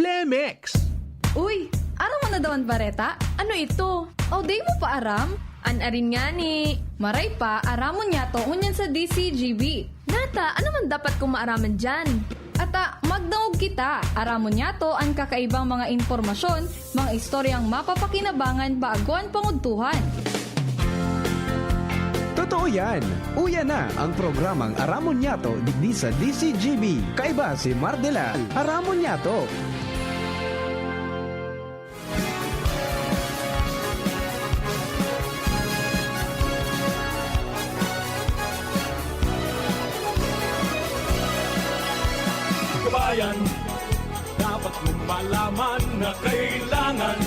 Lemex. Uy, aram mo na dawan bareta? Ano ito? O day mo pa aram? Anarin nga ni. Maray pa, aramon niya to ngunyan sa DCGB. Nata, ano man dapat kong maaraman dyan? Ata, magdangog kita. Aramon niya to ang kakaibang mga impormasyon, mga istoryang mapapakinabangan baguan panguntuhan. Totoo yan. Uya na ang programang Aramon Yato digdi sa DCGB. Kaiba si Mardelal. Aramon Yato. Kabayan, dapat mong malaman na kailangan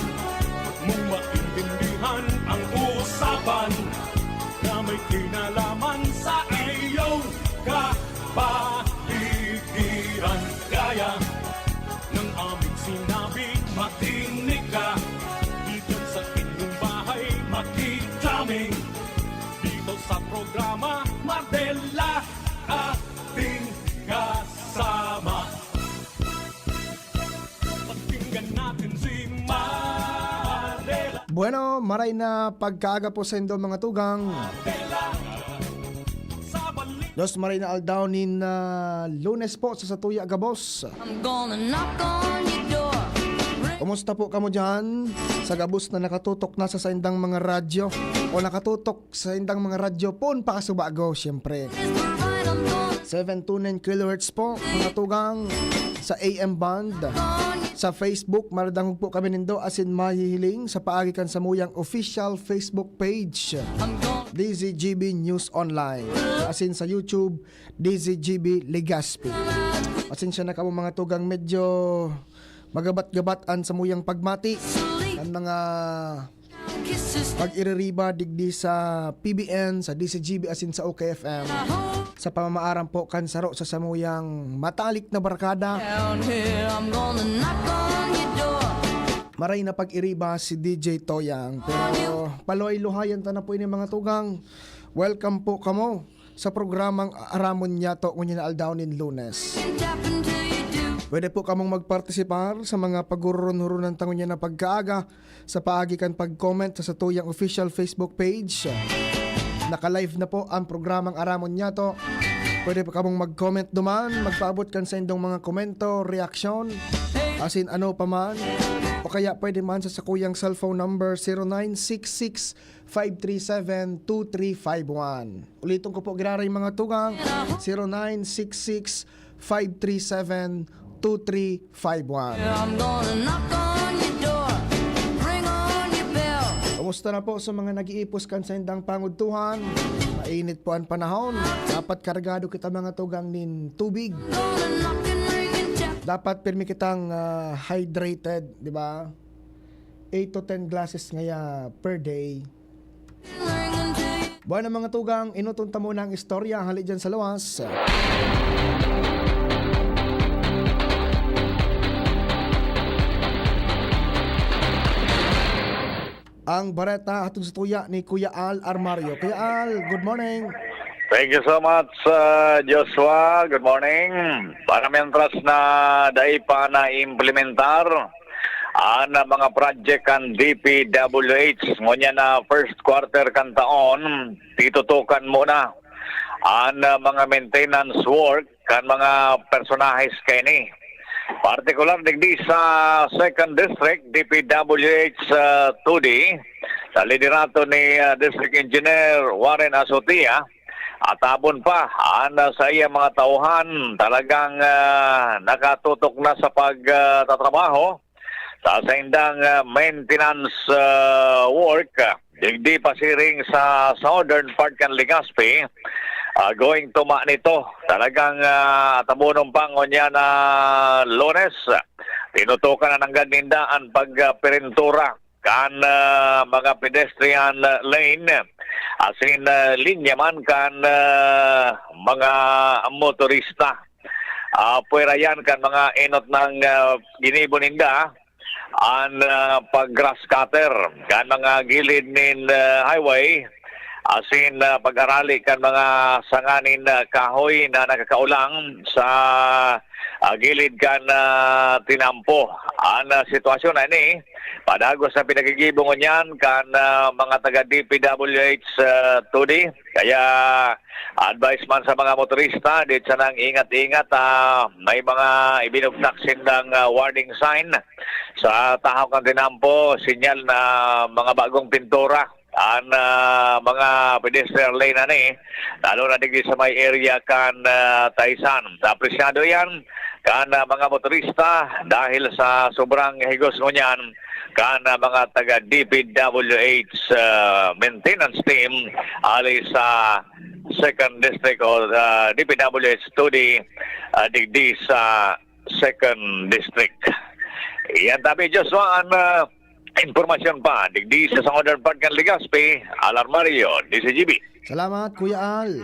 mong maintindihan ang usapan na may kinalaman sa iyong kapaligiran. Gaya ng aming sinabi, makinig ka. Dito sa inyong bahay, makikaming. Dito sa programa, Madela ating kasama. Pakinggan natin si Madela. Bueno, maray na pagkaaga po sa indo mga tugang. Sa balik Dos maray na aldawnin na Lunes po sa Satuya Gabos. I'm gonna knock on your door. Kumusta po kamo dyan? Sa gabos na nakatutok na sa indang mga radyo o nakatutok sa indang mga radyo po pakasubago syempre. 729 kHz po mga tugang sa AM band. Sa Facebook, maradangog po kami nindo asin mahihiling sa paagikan sa muyang official Facebook page DZGB News Online. Asin sa YouTube, DZGB Legazpi. Asin siya na kamo mga tugang medyo magabat-gabatan sa muyang pagmati ang mga pag-iririba digdi sa PBN, sa DCGB asin sa OKFM. Sa pamamaaran po kansaro sa samuyang matalik na barkada. Down here, I'm gonna knock on your door. Maray na pag-iriba si DJ Toyang. Pero paloy-luhayan ta na po ini mga tugang. Welcome po kamo sa programang Aramon Yato ngunyan na aldawnin Lunes. Tapping till you do. Pwede po kamong magpartisipar sa mga pagururun-hurunan tangon niya na pagkaaga sa paagikan pag-comment sa Tuyang official Facebook page. Naka-live na po ang programang Aramon Yato. Pwede po kamong mag-comment duman, magpaabot kan sa indong mga komento, reaksyon, asin ano pa man. O kaya pwede man sa sakuyang cellphone number 0966-537-2351. Ulitin ko po giraray mga tugang, 0966-537-2351. I'm gonna knock on your door. Ring on your bell. Kumusta na po sa mga nag-iipos kan sa indang pangudtuhan? Mainit po ang panahon. Dapat kargado kita mga tugang nin tubig. Gonna knock and ring and tap. Dapat pirmi kitang hydrated, di ba? 8 to 10 glasses ngaya per day. Ring until you Buwan ng mga tugang, inutunta muna ang istorya hali dyan sa lawas. Ang bareta atong sa tuya ni Kuya Al Armario. Kuya Al, good morning. Thank you so much, Joshua. Good morning. Para mientras na dai pa na implementar ang mga project kan DPWH ngunya na first quarter kan taon, titutukan muna ang mga maintenance work kan mga personahes kay ni. Particular digdi sa 2nd District, DPWH 2D, sa liderato ni District Engineer Warren Asotia, at abon pa sa iya mga tauhan talagang nakatutok na sa pagtatrabaho sa indang maintenance work digdi pasiring sa southern part kan Legazpi. Going tuma nito talagang tabunong pangon niya na Lunes tinutukan na ng ganindaan pagperintura kan mga pedestrian lane asin linya man kan mga motorista puwera yan kan mga enot ng ginibuninda ang pag-grass cutter kan mga gilid nin highway asin pag-arali kan mga sanganin kahoy na nakakaulang sa gilid kan tinampo. Ang sitwasyon na ini, padagos na pinagigibong niyan kan mga taga DPWH 2D. Kaya advice man sa mga motorista, dit sa nang ingat-ingat, may mga ibinugtak sindang warning sign sa tahaw kan tinampo, sinyal na mga bagong pintura ang mga pedestrian lane na ni, lalo na digdi sa may area kan Taisan. Apresyado yan kan mga motorista dahil sa sobrang higos ngunyan kan mga taga DPWH maintenance team ali sa 2nd District o DPWH 2D digdi sa 2nd District. Iyan tabi Joshua ang informasyon pa digdi sa Southern Part kan Legazpi, Alarmario, DCGB. Salamat, Kuya Al.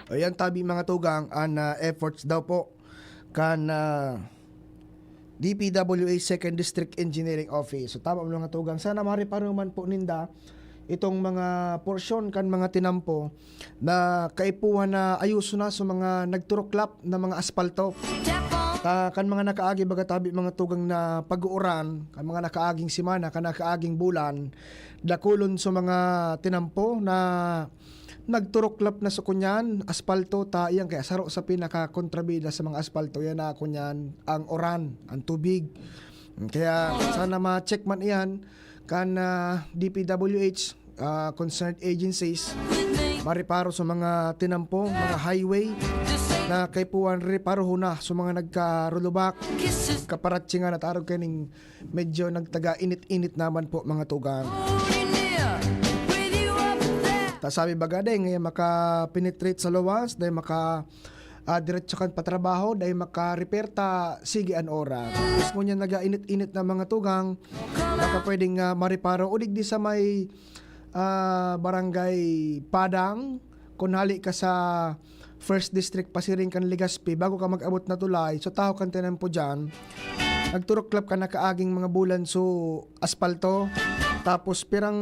Ayan tabi mga tugang an efforts daw po kan DPWH 2nd District Engineering Office. So tama mga tugang, sana mariparo man po ninda itong mga porsyon kan mga tinampo na kaipuhan na ayuso na sa mga nagturoklap na mga aspalto. Kan mga nakaagi baga tabi mga tugang na pag-uuran, kan mga nakaaging simana, kan nakaaging bulan, dakulon sa mga tinampo na nagturoklap na sa kunyan, aspalto ta iyang kaya saro sa pinaka-kontrabida sa mga aspalto yan na kunyan ang oran, ang tubig. Kaya sana ma-check man iyan kan DPWH concerned agencies mariparo sa mga tinampo, mga highway na kaipuan reparo na sa mga nagkarulubak kaparatsingan at araw kaning medyo nagtaga init-init naman po mga tugang. Ta sabi baga day ngayon maka-penetrate sa luwas, day diretso kan patrabaho, day maka-repair ta sige an oras. Tapos mo niya naga-init-init na mga tugang, baka pwedeng mariparo ulig di sa may barangay Padang, kung hali ka sa 1st District Pasiring kan Legazpi, bago ka mag-abot na tulay, so tao kan tinan po dyan, nagturoklap ka na kaaging mga bulan so aspalto, tapos pirang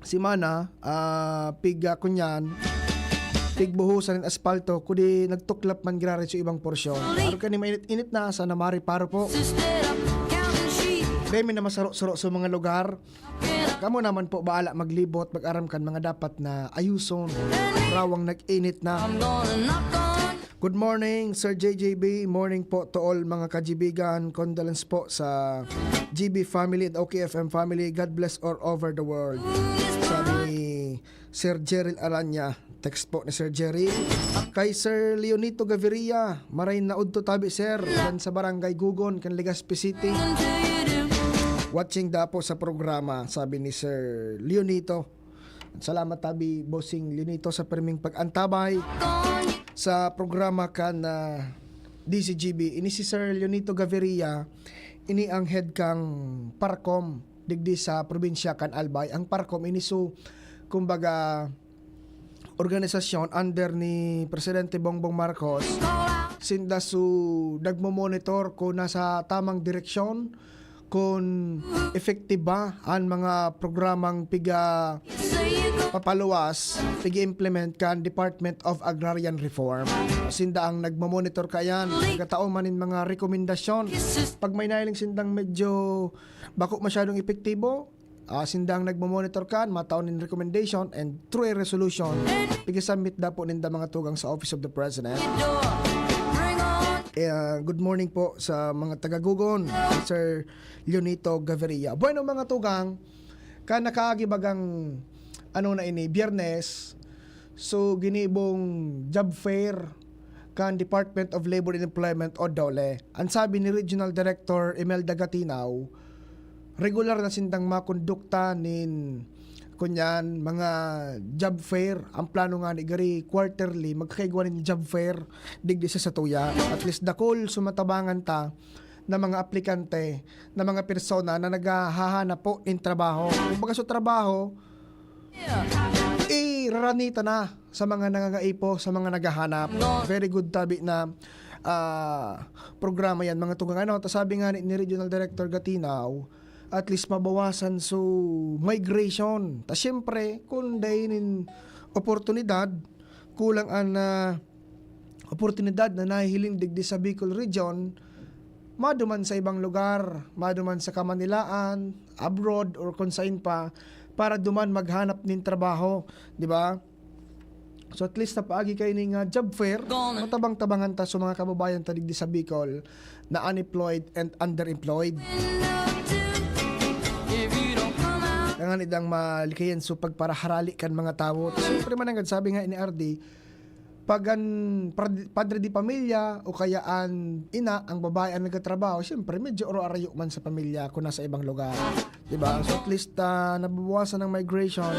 simana, piga kunyan, pigbuhusan ng aspalto, kudi nagtuklap man girari sa ibang porsyon. Araw ka ni mainit-init na, sana mariparo po. Demi na masaro-saro sa mga lugar. Kamo naman po baala maglibot, mag-aram kan mga dapat na ayuson. Rawang nag-init na. Good morning, Sir JJB. Morning po to all mga kajibigan. Condolence po sa GB family at OKFM family. God bless all over the world. Sabi ni Sir Jerry Aranya. Text po ni Sir Jerry. Kay Sir Leonito Gaviria. Maray na udto tabi sir. Yan sa barangay Gugon, kan Legazpi City. Watching da po sa programa, sabi ni Sir Leonito. Salamat tabi bossing Leonito sa perming pag-antabay sa programa kan DCGB. Ini si Sir Leonito Gaviria, ini ang head kang Parcom digdi sa probinsya kan Albay. Ang Parcom ini so kumbaga organisasyon under ni Presidente Bongbong Marcos. Sinda su nagmo-monitor kung nasa tamang direksyon, kung effective ba ang mga programang piga papaluwas, piga-implement kan Department of Agrarian Reform. Sinda ang nagmamonitor kayan, nagkataon manin mga rekomendasyon. Pag may nailing sindang medyo bako masyadong epektibo, sindang nagmamonitor kan, mataon in recommendation and through a resolution, piga-submit da po ninda mga tugang sa Office of the President. Good morning po sa mga taga-Gugon, Sir Leonito Gaviria. Bueno mga tugang, kan nakagibagang na ini, Biyernes, so ginibong job fair kan Department of Labor and Employment o DOLE. Ang sabi ni Regional Director Imelda Gatinaw, regular na sindang makondukta nin kunyan mga job fair. Ang plano nga ni gari quarterly magkakaigwa nin job fair digdi sa Satuya. At least dakol sumatabangan ta na mga aplikante, na mga persona na naghahanap po in trabaho. Kung baga sa trabaho, iraranita na sa mga nangangaipo, sa mga naghahanap. Very good tabi na programa yan mga tugang ano. Tas sabi nga ni Regional Director Gatinaw, at least mabawasan so migration. Tas syempre, kung dahil oportunidad, kulang ang oportunidad na nahihiling digdi sa Bicol Region, maduman sa ibang lugar, maduman sa Kamanilaan, abroad, or kung saan pa, para duman maghanap ng trabaho, di ba? So at least napaagi kayo ng job fair, matabang-tabangan ta sa mga kababayan ta digdi sa Bicol na unemployed and underemployed. Kangan idang malikayan so pagparaharali kan mga tao. Siyempre man ang sabi nga ni RD, pagan padre di pamilya o kayaan ina ang babae ang nagtatrabaho, siyempre medyo oro-arayo man sa pamilya kung nasa ibang lugar, di ba? So at least nababawasan ng migration.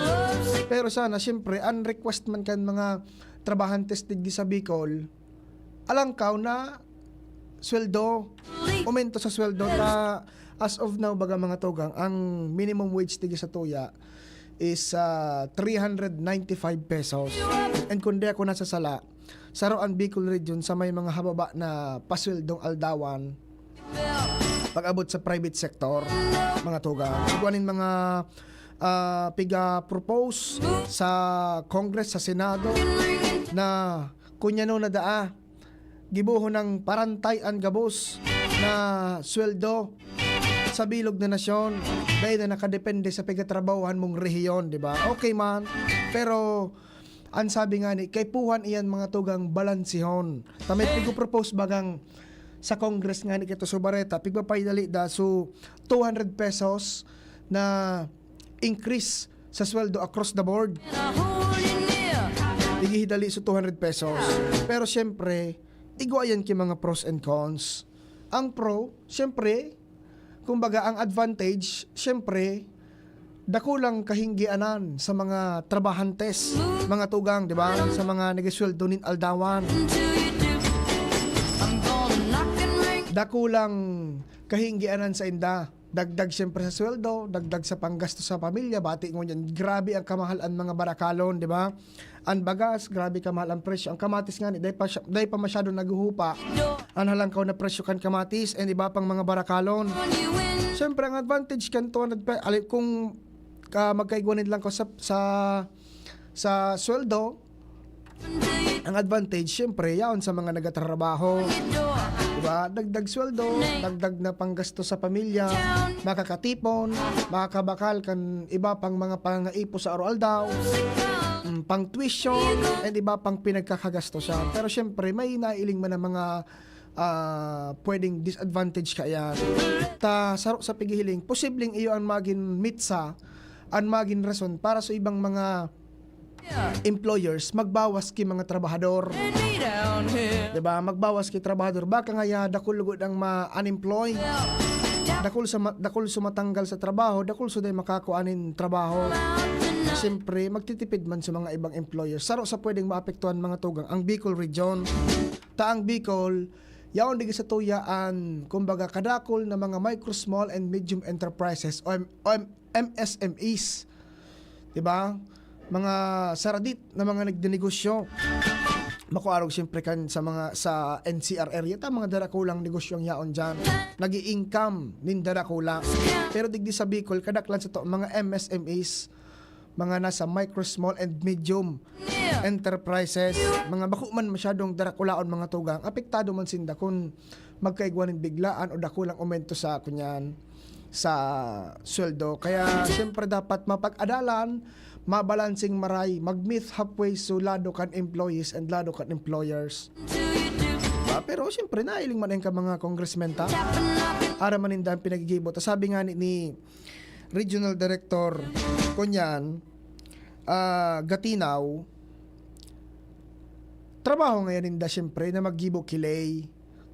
Pero sana siyempre ang request man kan mga trabahantes digdi sa Bicol, alangkaw na sweldo, aumento sa sweldo. As of now baga mga tugang, ang minimum wage digdi sa tuya is 395 pesos. And kung di ako nasa sala, sa Roan Bicol Region sa may mga hababa na pasweldong aldawan, pag-abot sa private sector, mga tugang, iguanin mga piga-propose sa Congress, sa Senado, na kunyano na daa, gibuho ng parantay ang gabos na sweldo sa bilog na nasyon, dahil na nakadepende sa pigatrabahuhan mong rehiyon, di ba? Okay man, pero ang sabi nga ni, kay puhan iyan mga tugang balansihon. Tamay pigo-propose bagang sa Congress nga ni Kito Subareta, pigpapaydali da so 200 pesos na increase sa sweldo across the board. Igihidali so 200 pesos. Pero syempre, iguayan ki mga pros and cons. Ang pro, syempre, kumbaga ang advantage, syempre, dakulang kahinggianan sa mga trabahantes, mga tugang, di ba? Sa mga negesweldo nin aldawan. Dakulang kahinggianan sa inda. Dagdag syempre sa sweldo, dagdag sa panggasto sa pamilya, bati ngo yan. Grabe ang kamahal ang mga barakalon, di ba? Ang bagas, grabe kamahal ang presyo. Ang kamatis nga, dahil pa masyado naguhupa. Ang halangkaw na presyo kan kamatis and iba pang mga barakalon. Siyempre, ang advantage kan 200 pesos, kung magkaiguanin lang ko sa sweldo, ang advantage, siyempre, yaon sa mga nagatrabaho. Diba? Dagdag sweldo, dagdag na panggasto sa pamilya, makakatipon, makakabakal kan iba pang mga pangaipo sa araw-aldaw, pang tuition, and iba pang pinagkakagasto siya. Pero siyempre, may nailing man ang mga pwedeng disadvantage kaya sarok sa pigihiling posibleng iyo ang maging mitsa ang maging rason para sa ibang mga employers magbawas ki mga trabahador, diba? Magbawas ki trabahador baka nga dakul lugod ang ma-unemploy, dakul sumatanggal sa trabaho, dakul suday makakuanin trabaho. Siyempre magtitipid man sa mga ibang employers. Sarok sa pwedeng maapektuhan mga tugang ang Bicol Region. Taang Bicol yaon digi sa tuyaan, kumbaga kadakol na mga micro, small and medium enterprises o MSMEs. Diba? Mga saradit na mga nagdenegosyo. Makuarog siyempre kan sa NCR area ta mga darakulang negosyo ang yaon diyan. Nagi-income nin darakula. Pero digdi sa Bicol kadaklan sa to mga MSMEs, mga nasa micro, small and medium enterprises, mga bako man masyadong darakulaon mga tugang, apektado man sinda kung magkaigwanin biglaan o dakulang aumento sa kunyan sa sweldo. Kaya siyempre dapat mapag-adalan, mabalansing maray, mag-meet halfway so lado kan employees and lado kan employers. Pero siyempre nailing man ka mga congressmen ta, ara maninda ang pinagigibot. Sabi nga ni Regional Director kunyan, Gatinaw, trabaho ngayon ninda siyempre na maggibo kilay.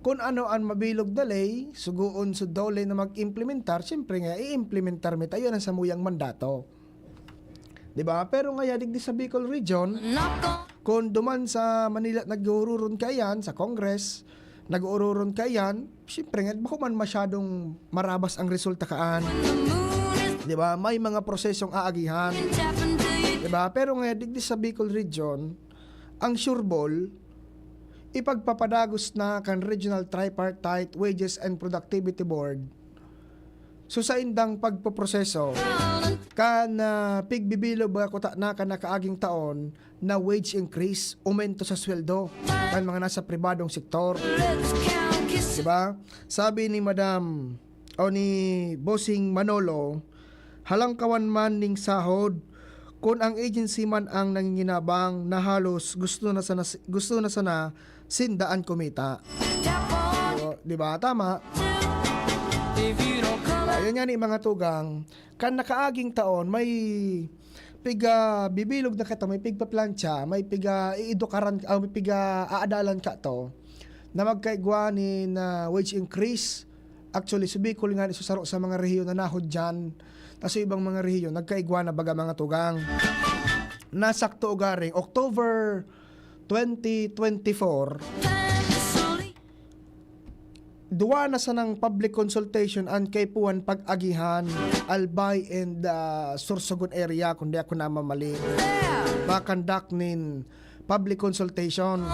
Kung ano ang mabilog dalay, suguon sa dole na mag-implementar, siyempre nga i-implementar mi tayo ng samuyang mandato. Diba? Pero nga digdi sa Bicol Region, kung duman sa Manila nag-uururon kayan, sa Congress, nag-uururon kayan, siyempre nga, bako man masyadong marabas ang resulta kaan. Diba? May mga prosesong aagihan. Diba? Pero nga digdi sa Bicol Region, ang sure ball, ipagpapadagos na kan Regional Tripartite Wages and Productivity Board so sa indang pagpoproseso kan pigbibilog ba kuta na kan nakaaging taon na wage increase, aumento sa sweldo kan mga nasa pribadong sektor. Diba? Sabi ni Madam o ni Bossing Manolo, halang kawan man ning sahod kung ang agency man ang nanginginabang na halos gusto na sana sindaan kumita. Diba? Tama. Ayun nga ni mga tugang, kan nakaaging taon may piga bibilog na kato, may pigpa plancha, may piga iidukaran, may piga aadalan ka to na magkaigwa ni na wage increase. Actually, subikol nga ni susaro sa mga rehiyon na nahod dyan. Tapos ibang mga rehiyon, nagkaigwa na baga mga tugang. Nasakto ugaring October 2024, duwa na sa ng public consultation ang kay Puan Pag-agihan, Albay and Sorsogon area, kundi ako na mamali. Makandak nin public consultation.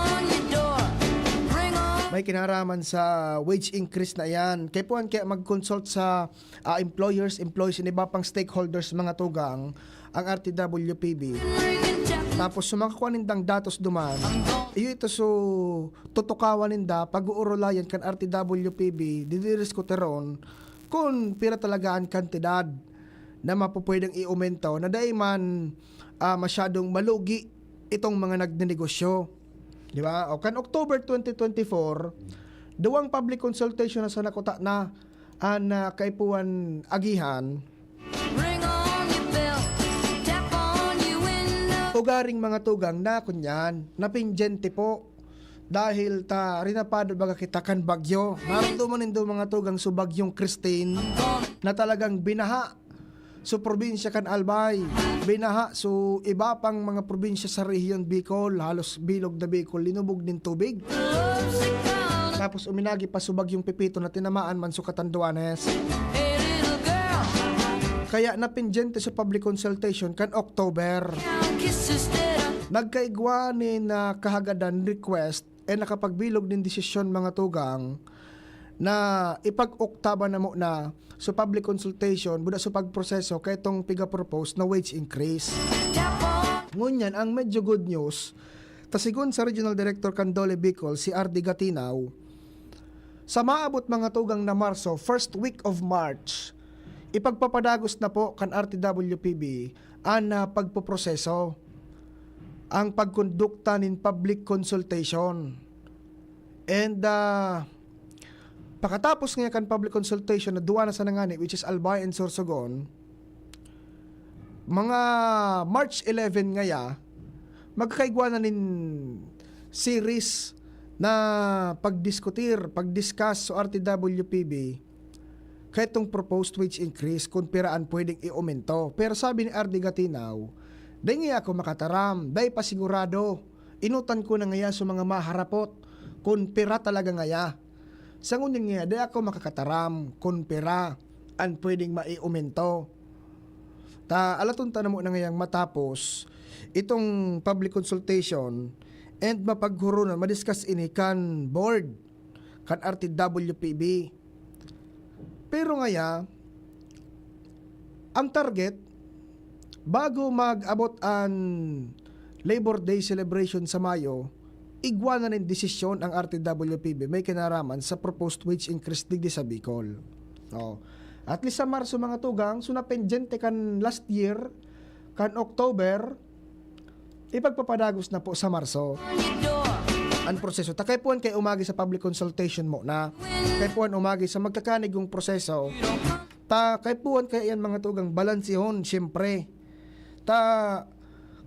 May kinaraman sa wage increase na yan. Kay Puan kaya mag-consult sa employers, employees, and iba pang stakeholders mga tugang, ang RTWPB. Tapos sumakakuha nindang datos duman, iyo ito so tutukawan ninda pag-uurulayan kan RTWPB didiris ko teron kung pira talaga ang kantidad na mapupwedeng i-aumento na dahil man masyadong malugi itong mga nagnenegosyo. Di ba? O kan October 2024, duwang public consultation na sa nakuta na kay Puan Agihan. Ugaring mga tugang na kunyan, napinjente po dahil ta rinapado baga kita kan bagyo. Naramdaman nindo mga tugang so bagyong Christine na talagang binaha so probinsya kan Albay, binaha so iba pang mga probinsya sa rehiyon Bicol, halos bilog na Bicol, linubog din tubig. Tapos uminagi pa so bagyong Pipito na tinamaan man so Catanduanes. Kaya napinjente sa public consultation kan October. Nagkaigwa ni na kahagadan request nakapagbilog din desisyon mga tugang na ipag-oktaba na mo na sa public consultation buda sa pagproseso kay itong piga-propose na wage increase. Ngunyan, ang medyo good news, tasigon sa Regional Director Candole Bicol, si R.D. Gatinaw, sa maabot mga tugang na Marso, first week of March, ipagpapadagos na po kan RTWPB ang pagpoproseso, ang pagkondukta nin public consultation. And pakatapos nga kan public consultation na duwa na sa nangani, which is Albay and Sorsogon, mga March 11 ngaya, magkakaigwa na nin series na pagdiscuss sa RTWPB kaya itong proposed wage increase kung piraan pwedeng i-aumento. Pero sabi ni R.D. Gatinaw, dahi nga ako makataram, dahi pasigurado, inutan ko na ngaya sa mga maharapot kung pira talaga ngaya. Sa ngunin nga, dahi ako makakataram kung pira ang pwedeng mai-aumento. Alaton na mo na ngayang matapos itong public consultation and mapaghurunan, madiscuss ini kan board, kan RTWPB. Pero ngaya, ang target, bago mag-abot ang Labor Day celebration sa Mayo, igwa na rin desisyon ang RTWPB may kinaraman sa proposed wage increase digdi sa Bicol. At least sa Marso mga tugang, so napendente kan last year, kan October, ipagpapadagos na po sa Marso ang proseso. Kay Puan kay umagi sa public consultation mo na. Kay Puan umagi sa magkakanigong proseso. Kay Puan kay yan mga tugang balansihon, siyempre.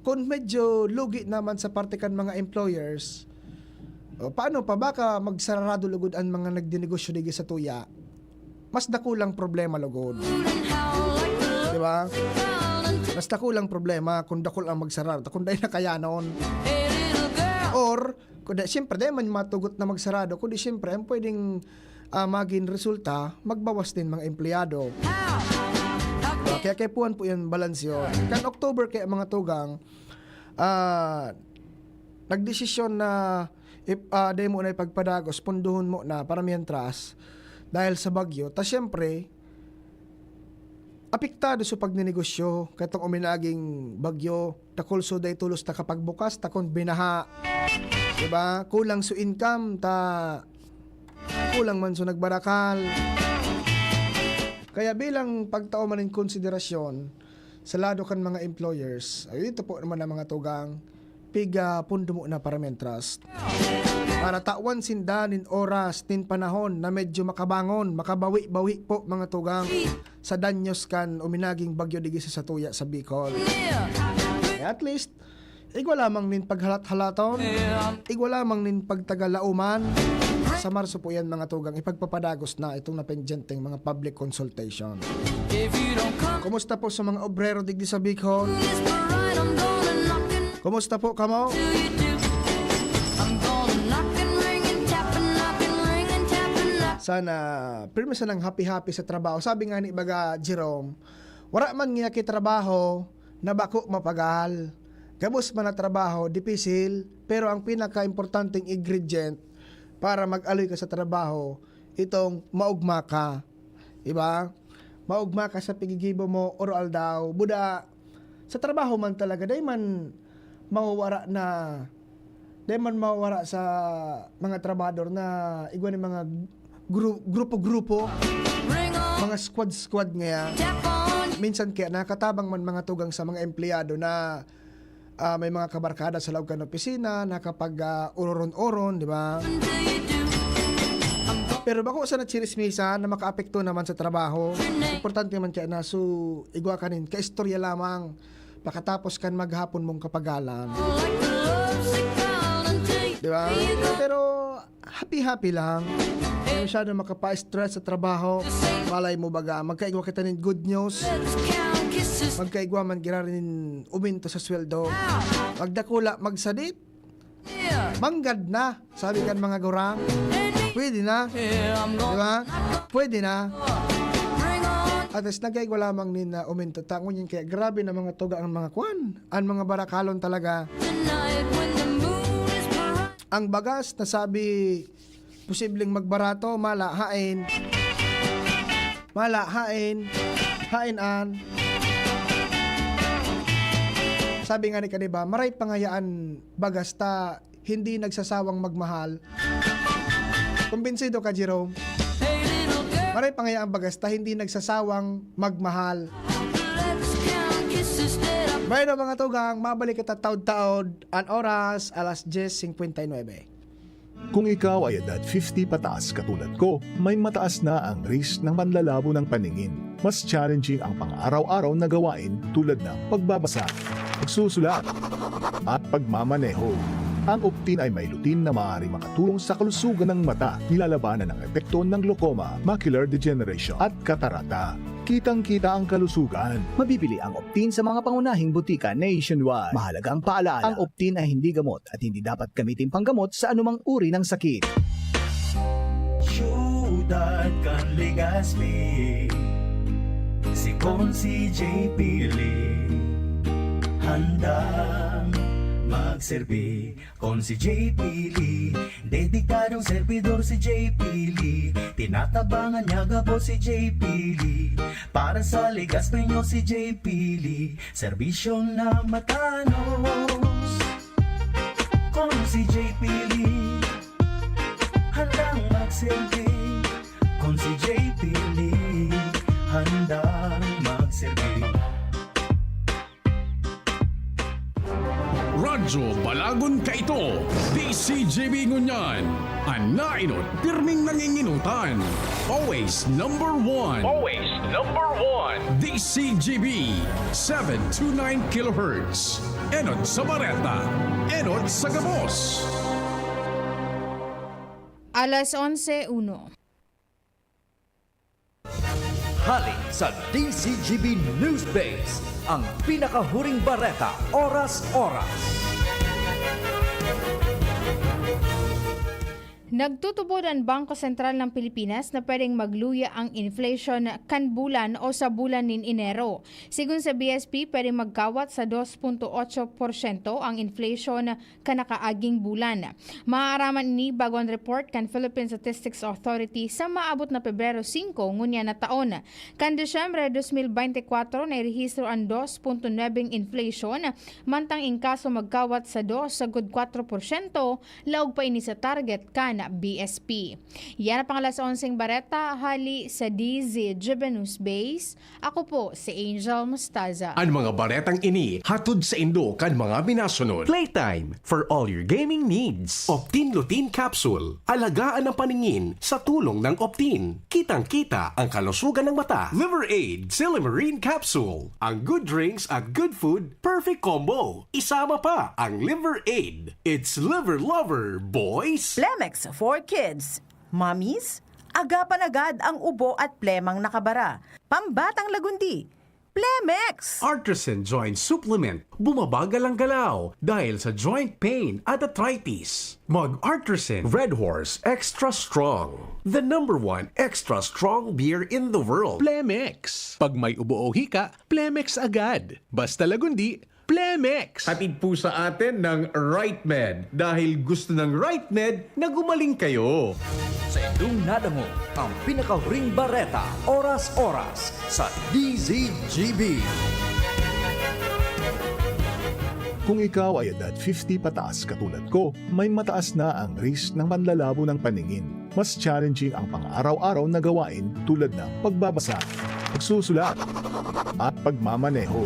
Kung medyo lugi naman sa parte kan mga employers, paano pa baka magsarado lugod ang mga nagdinegosyo digi sa tuya? Mas dakulang problema lugod. Di ba? Mas dakulang problema kung dakul ang magsarado, kung dahil nakayanon. Or, kundi siyempre, dahil man matugot na magsarado, kundi siyempre, ang pwedeng maging resulta, magbawas din mga empleyado. Kaya kay Puan po yan balansyon. Kan October kaya mga tugang, nagdesisyon na demo na ipagpadagos, punduhon mo na para mientras dahil sa bagyo. Ta syempre, apektado sa pagninegosyo katong uminaging bagyo, takulso day tulos ta kapag bukas, takon binaha. Diba? Kulang sa income, kulang man sa nagbarakal. Kaya bilang pagtao man in konsiderasyon sa lado kan mga employers, ay ito po naman ang mga tugang piga pundo mo na para trust. Para tawan sinda nin oras, nin panahon na medyo makabangon, makabawi-bawi po mga tugang sa danyos kan uminaging bagyo digi sa Satuya sa Bicol. At least, igwa lamang nin paghalat-halaton, igwa lamang nin pagtagalauman. Sa Marso po yan mga tugang, ipagpapadagos na itong napendyenteng mga public consultation. Kumusta po sa mga obrero digdi sa Bicol? Kumusta po kamo? Sana pirmi sa nang happy-happy sa trabaho. Sabi nga ni baga Jerome, wala man nga trabaho na bako mapagal. Gabos man na trabaho, dipisil, pero ang pinaka-importanting ingredient para mag-aloy ka sa trabaho, itong maugma ka. Diba? Maugma ka sa pigigibo mo, oral daw. Buda, sa trabaho man talaga, day man mawawara sa mga trabador na igwa ni mga grupo-grupo, mga squad-squad nga. Minsan kaya nakatabang man mga tugang sa mga empleyado na may mga kabarkada sa loob ng opisina, nakapag oron-oron, di ba? Pero bako sa nachirismisa na makaapekto naman sa trabaho, importante naman kaya na igwa kanin, kaistorya lamang, pakatapos kan maghapon mong kapagalan. Di ba? Pero happy-happy lang. Hindi masyado makapa-stress sa trabaho. Malay mo baga, magkaigwa kita ng good news. Magkaigwa man girarin uminto sa sweldo. Magdakula, magsadit. Manggad na, sabi kan mga gurang. Pwede na. Diba? Pwede na. At as nagkaigwa lamang nin na uminto. Tangon yun kaya grabe na mga tuga ang mga kwan. Ang mga barakalon talaga. Ang bagas na sabi posibleng magbarato, malahain. Hainan. Sabi nga ni kaniba, maray pangayaan bagas ta hindi nagsasawang magmahal. Kumbinsido ka, Jerome? Maray pangayaan bagas ta hindi nagsasawang magmahal. Bayro mga tugang, mabalik kita taod-taod ang oras, alas 10:59. Kung ikaw ay edad 50 pataas katulad ko, may mataas na ang risk ng panlalabo ng paningin. Mas challenging ang pang-araw-araw na gawain tulad ng pagbabasa, pagsusulat, at pagmamaneho. Ang Optin ay may lutin na maaaring makatulong sa kalusugan ng mata, nilalabanan ng epekto ng glaucoma, macular degeneration at katarata. Kitang-kita ang kalusugan. Mabibili ang Optin sa mga pangunahing butika nationwide. Mahalagang paalala, ang Optin ay hindi gamot at hindi dapat gamitin panggamot sa anumang uri ng sakit. Syudad kan Legazpi, si Consi J. Pili, handang magserbi. Consi J. Pili, dedikadong servidor si J. Pili, tinatabangan niya gabo si J. Pili, para sa Legazpi nyo si J. Pili, serbisyo na matanos. Consi J. Pili, handang magserbi. Consi J. Pili, handang magserbi. Radyo Balagon Kaito, DCGB Ngunyan, ang nainot pirming nanginginutan. Always number one. Always number one. DCGB, 729 kHz. Enot sa Bareta, enot sa Gabos. Alas 11:01. Halik sa DCGB Newsbase, ang pinakahuring bareta oras-oras. Nagtutubod ang Bangko Sentral ng Pilipinas na pwedeng magluya ang inflation kan bulan o sa bulan nin Enero. Sigun sa BSP, pwedeng magkawat sa 2.8% ang inflation kanakaaging bulan. Maaaraman ni bagong report kan Philippine Statistics Authority sa maabot na Pebrero 5 ngunya na taon. Kan Desyembre 2024 na irehistro ang 2.9 inflation, mantang ingkaso magkawat sa 2.4%, laog pa ini sa target kan BSP. Yan ang pangalas 11 Bareta, hali sa DZGB News Base. Ako po si Angel Mustaza. Ang mga baretang ini hatod sa Indo kan mga binasunod. Playtime for all your gaming needs. Optin Lutein Capsule. Alagaan ang paningin sa tulong ng Optin. Kitang-kita ang kalusugan ng mata. Liver Aid Silimarine Capsule. Ang good drinks at good food, perfect combo. Isama pa ang Liver Aid. It's liver lover, boys! Plemex for kids. Mommies, agapan agad ang ubo at plemang nakabara. Pambatang lagundi. Plemex! Artisan Joint Supplement. Bumabagal ang galaw dahil sa joint pain at arthritis. Mag-Artisan Red Horse Extra Strong. The #1 extra strong beer in the world. Plemex. Pag may ubo o hika, Plemex agad. Basta lagundi, Plemex. Hatid po sa atin ng RightMed dahil gusto ng RightMed na gumaling kayo. Sa inyong nadamo ang pinakahuring bareta, oras-oras sa DZGB. Kung ikaw ay edad 50 pataas katulad ko, may mataas na ang risk ng panlalabo ng paningin. Mas challenging ang pang-araw-araw na gawain tulad ng pagbabasa, pagsusulat, at pagmamaneho.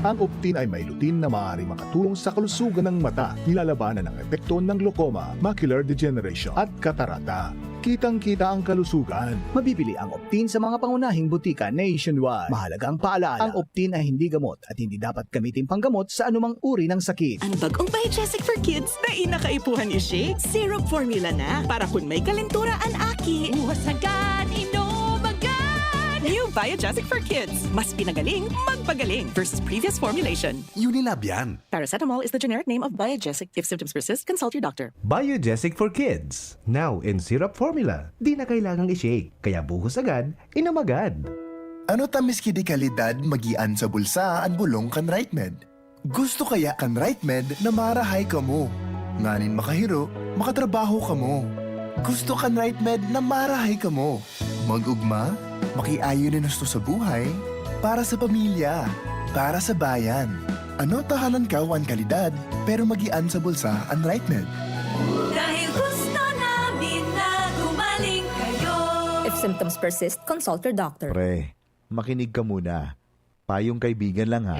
Ang Optin ay may lutein na maaari makatulong sa kalusugan ng mata, nilalabanan ang epekto ng glaucoma, macular degeneration at katarata. Kitang-kita ang kalusugan. Mabibili ang Optin sa mga pangunahing butika nationwide. Mahalagang paalala, ang Optin ay hindi gamot at hindi dapat gamitin panggamot sa anumang uri ng sakit. Ang bagong Biogesic for Kids na inakaipuhan i-shake, syrup formula na para kung may kalentura ang aki. Buwas agad, inom agad! New Biogesic for Kids. Mas pinagaling, magpagaling versus previous formulation. Unilab yan. Paracetamol is the generic name of Biogesic. If symptoms persist, consult your doctor. Biogesic for Kids. Now in syrup formula. Di na kailangang i-shake. Kaya buhos agad, inom agad. Ano tamis kidi kalidad magian sa bulsa ang bulong kan RightMed? Gusto kaya kan RightMed na marahay ka mo. Nganin makahiro, makatrabaho ka mo. Gusto kan RightMed na marahay ka mo. Magugma, makiayo na nusto sa buhay, para sa pamilya, para sa bayan. Ano tahanan ka ang kalidad, pero magian sa bulsa ang RightMed. Dahil gusto namin na gumaling kayo. If symptoms persist, consult your doctor. Pre, makinig ka muna. Payong kaibigan lang ha.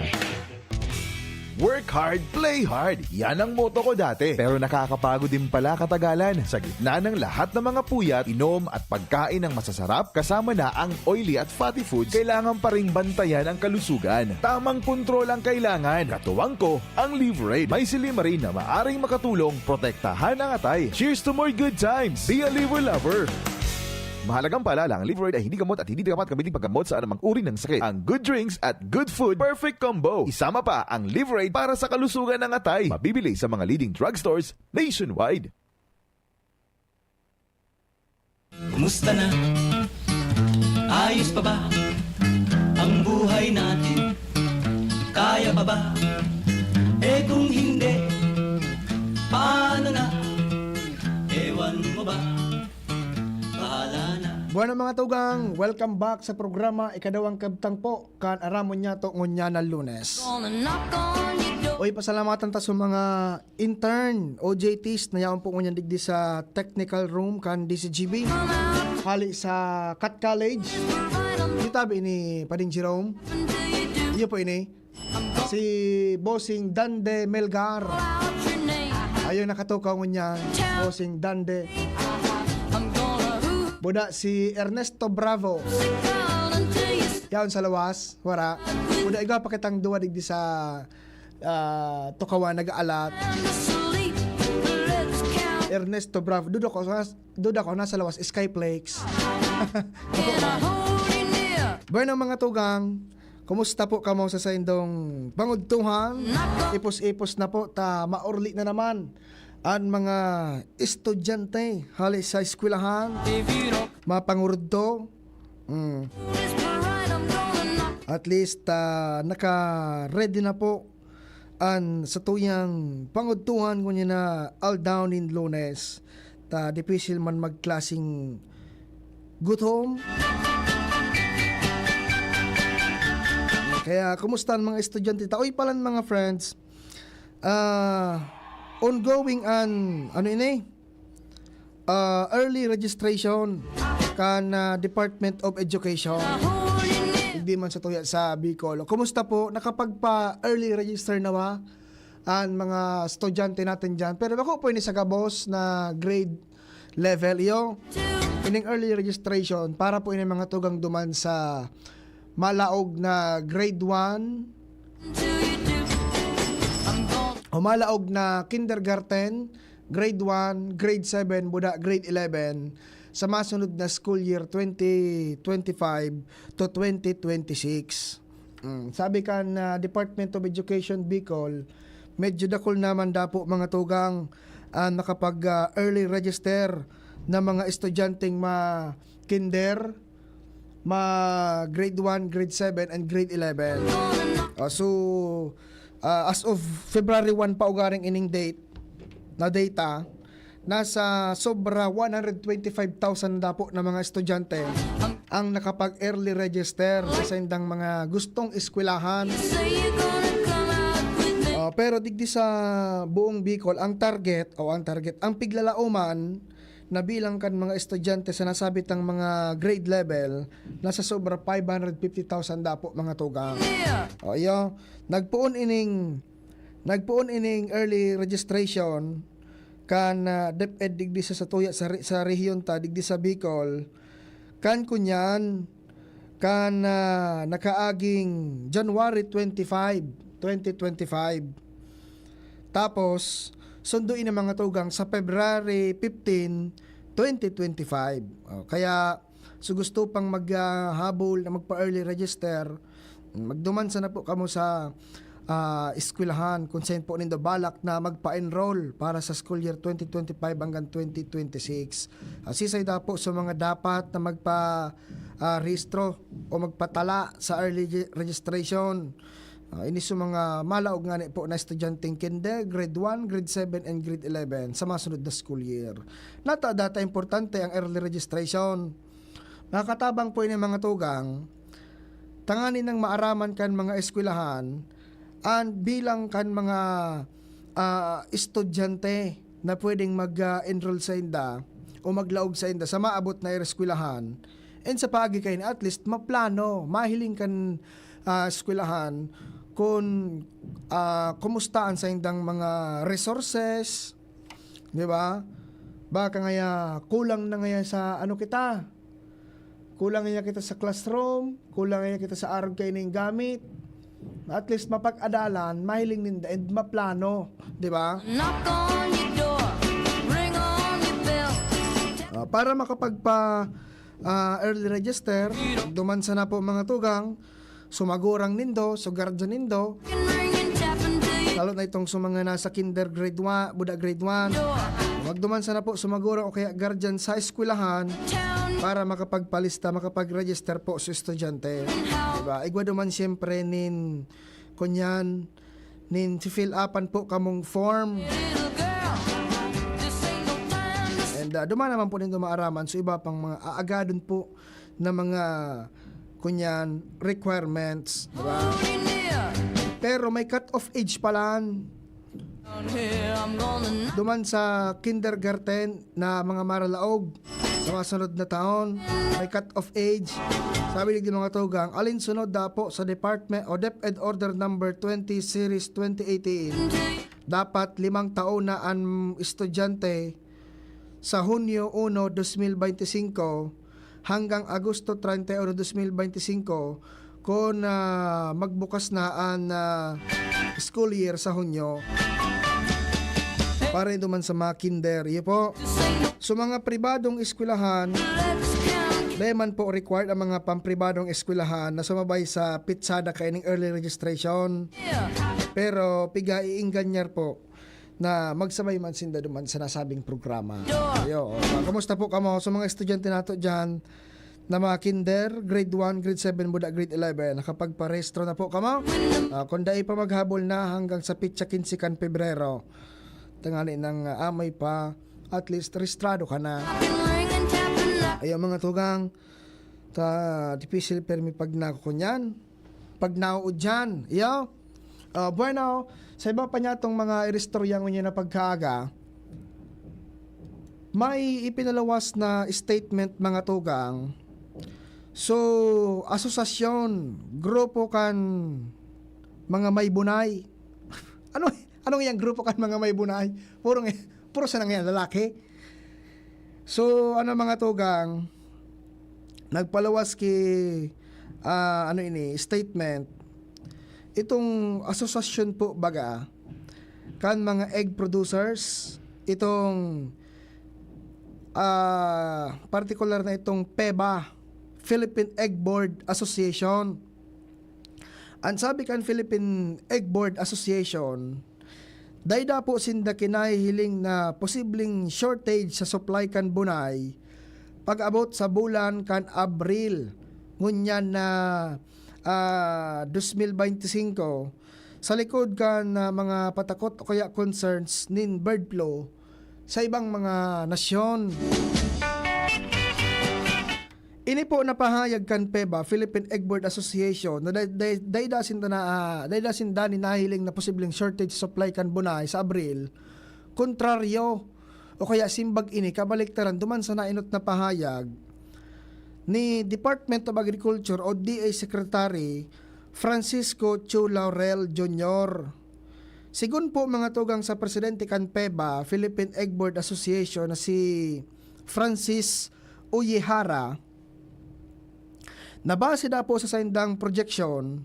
Work hard, play hard. Yan ang motto ko dati. Pero nakakapagod din pala katagalan. Sa gitna ng lahat ng mga puyat, inom at pagkain ng masasarap, kasama na ang oily at fatty foods, kailangan pa ring bantayan ang kalusugan. Tamang kontrol ang kailangan. Katuwang ko, ang Liver Aid. May Silimarine na maaring makatulong, protektahan ang atay. Cheers to more good times. Be a liver lover. Mahalagang paalala, ang Liver Aid ay hindi gamot at hindi dapat gamitin paggamot sa anumang uri ng sakit. Ang good drinks at good food, perfect combo. Isama pa ang Liver Aid para sa kalusugan ng atay. Mabibili sa mga leading drugstores nationwide. Kumusta na? Ayos pa ba ang buhay natin? Kaya pa ba? Eh kung hindi, paano na? Ewan mo ba? Buwan mga tugang, welcome back sa programa Ikadawang Kabtang po kan Aramon Nyato ngunya na Lunes. Oy, pasalamatan ta sa mga intern OJTs na yaon po ngunya digdi sa technical room kan DCGB. Hali sa Cat College. Ditabi ni Pading Jerome. Iyo po ini. Si Bossing Dande Melgar. Ayun nakatukaw ngunya Bossing Dande. Buda si Ernesto Bravo. Yaon sa lawas, wara. Buda iga pakitang duwa digdi sa Tukawan nag-aalat. Ernesto Bravo. Duda ko nasa lawas Skyplex. Bueno mga tugang, kumusta po kamo sa indong pangudtuhan? Ipos-ipos na po ta maurli na naman ang mga estudyante hali sa eskwelahan, mapangurdo. At least naka-ready na po ang sa tuyang pangudtuhan kunya na all down in Lunes. Dipisil man magklasing gutom. Kaya kumusta ang mga estudyante? Taoy palan mga friends. Ongoing early registration kan Department of Education. Hindi man sa tuya sa Bicol. Kumusta po? Nakapagpa-early register na ba ang mga estudyante natin dyan? Pero ako po ini sa kabos na grade level iyo. Ining early registration para po ini mga tugang duman sa malaog na grade 1 o malaog na kindergarten, grade 1, grade 7, buda grade 11 sa masunod na school year 2025 to 2026. Sabi kan Department of Education Bicol, medyo dakol naman dapo mga tugang nakapag early register na mga estudyanteng kinder, grade 1, grade 7 and grade 11. As of February 1 pa ugaring ining date na data, nasa sobra 125,000 dapo na mga estudyante ang nakapag-early register sa indang mga gustong eskwelahan. Pero digdi sa buong Bicol, ang target, ang piglalauman na bilang kan mga estudyante sa nasabit ang mga grade level, nasa sobra 550,000 dapo mga tugang. Nagpuon ining early registration kan DepEd digdi sa tuya sa rehiyon ta digdi sa Bicol kan kunyan kan nakaaging January 25, 2025. Tapos sunduin ang mga tugang sa February 15, 2025. Kaya gusto pang maghabol na magpa-early register, magduman sa na po kamo sa eskwelahan kung saan po nindo balak na magpa-enroll para sa school year 2025 hanggang 2026. Sisay da po sa mga dapat na magpa-rehistro o magpatala sa early registration. Ini sa mga malaog nga po na estudyanteng kinder, grade 1, grade 7 and grade 11 sa masunod na school year. Nata data importante ang early registration. Nakatabang po ini mga tugang, tanganin ng maaraman kan mga eskwelahan and bilang kan mga estudyante na pwedeng mag-enroll sa inda o maglaog sa inda sa maabot na eskwelahan, and sa pagi kayo at least maplano, mahiling kan eskwelahan kung kumustaan sa indang mga resources, di ba? Baka ngaya kulang na ngaya sa kulang ngaya kita sa classroom, kulang ngaya kita sa arog kayo ng gamit. At least mapag-adalan, mahiling ninda and maplano, di ba? Knock on your door, ring on your bell. Para makapagpa early register, dumansa na po mga tugang, sumagurang nindo, guardian nindo, lalo na itong sumanga nasa kinder grade 1, buda grade 1, magdumansa na po sumagurang o kaya guardian sa eskwelahan para makapagpalista, makapag-register po sa estudyante. Diba? Igwa duman siyempre nin fill upan po kamong form. And duman naman po nito maaraman so iba pang mga aagadon po na mga requirements. Diba? Pero may cut-off age palan. Duman sa kindergarten na mga maralaog sa masunod na taon, may cut-off age. Sabi ng mga tugang, alinsunod dapo sa Department o DepEd Order Number 20 Series 2018, dapat 5 taon na ang estudyante sa Hunyo 1, 2025 hanggang Agosto 31, 2025 kung magbukas na ang school year sa Hunyo. Para ito man sa mga kinder. Iyo po. So mga pribadong eskwelahan, leman po required ang mga pampribadong eskwelahan na sumabay sa pitsada kaining early registration. Pero piga iinganyar po na magsabay man sinda duman sa nasabing programa. Ayo, kamusta po kamo sa mga estudyante nato dyan na mga kinder, grade 1, grade 7, buda grade 11, nakapagparehistro na po kamo. Kung dai pa maghabol na hanggang sa pitsa 15 kan Pebrero, tangali ng amay pa, at least registrado ka na. Ayo mga tugang, dipisil permi pagnako ko nyan, pagnaod dyan. Iyo, bueno, sa iba pa niya itong mga irestoryang niya na pagkaaga, may ipinalawas na statement mga tugang. So, asosasyon, grupo kan mga may bunay. Anong yung grupo kan mga may bunay? Puro sa nangyayang lalaki. So, mga tugang, nagpalawas statement. Itong asosasyon po baga kan mga egg producers, itong particular na itong PEBA, Philippine Egg Board Association. Ang sabi kan Philippine Egg Board Association, dayda po sinda kinahihiling na posibleng shortage sa supply kan bunay pag-abot sa bulan kan Abril ngunyan na 2025 sa likod kan mga patakot o kaya concerns nin bird flu sa ibang mga nasyon. Ini po napahayag kan PEBA, Philippine Egg Board Association, na dayda sinda ni nahiling na posibleng shortage supply kan bunay sa Abril. Kontraryo o kaya simbag ini kabaliktaran duman sa nainot na pahayag ni Department of Agriculture o DA Secretary Francisco Chu Laurel Jr. Sigun po mga tugang sa presidente kan PEBA, Philippine Egg Board Association na si Francis Uyehara, nabase na po sa saindang projection,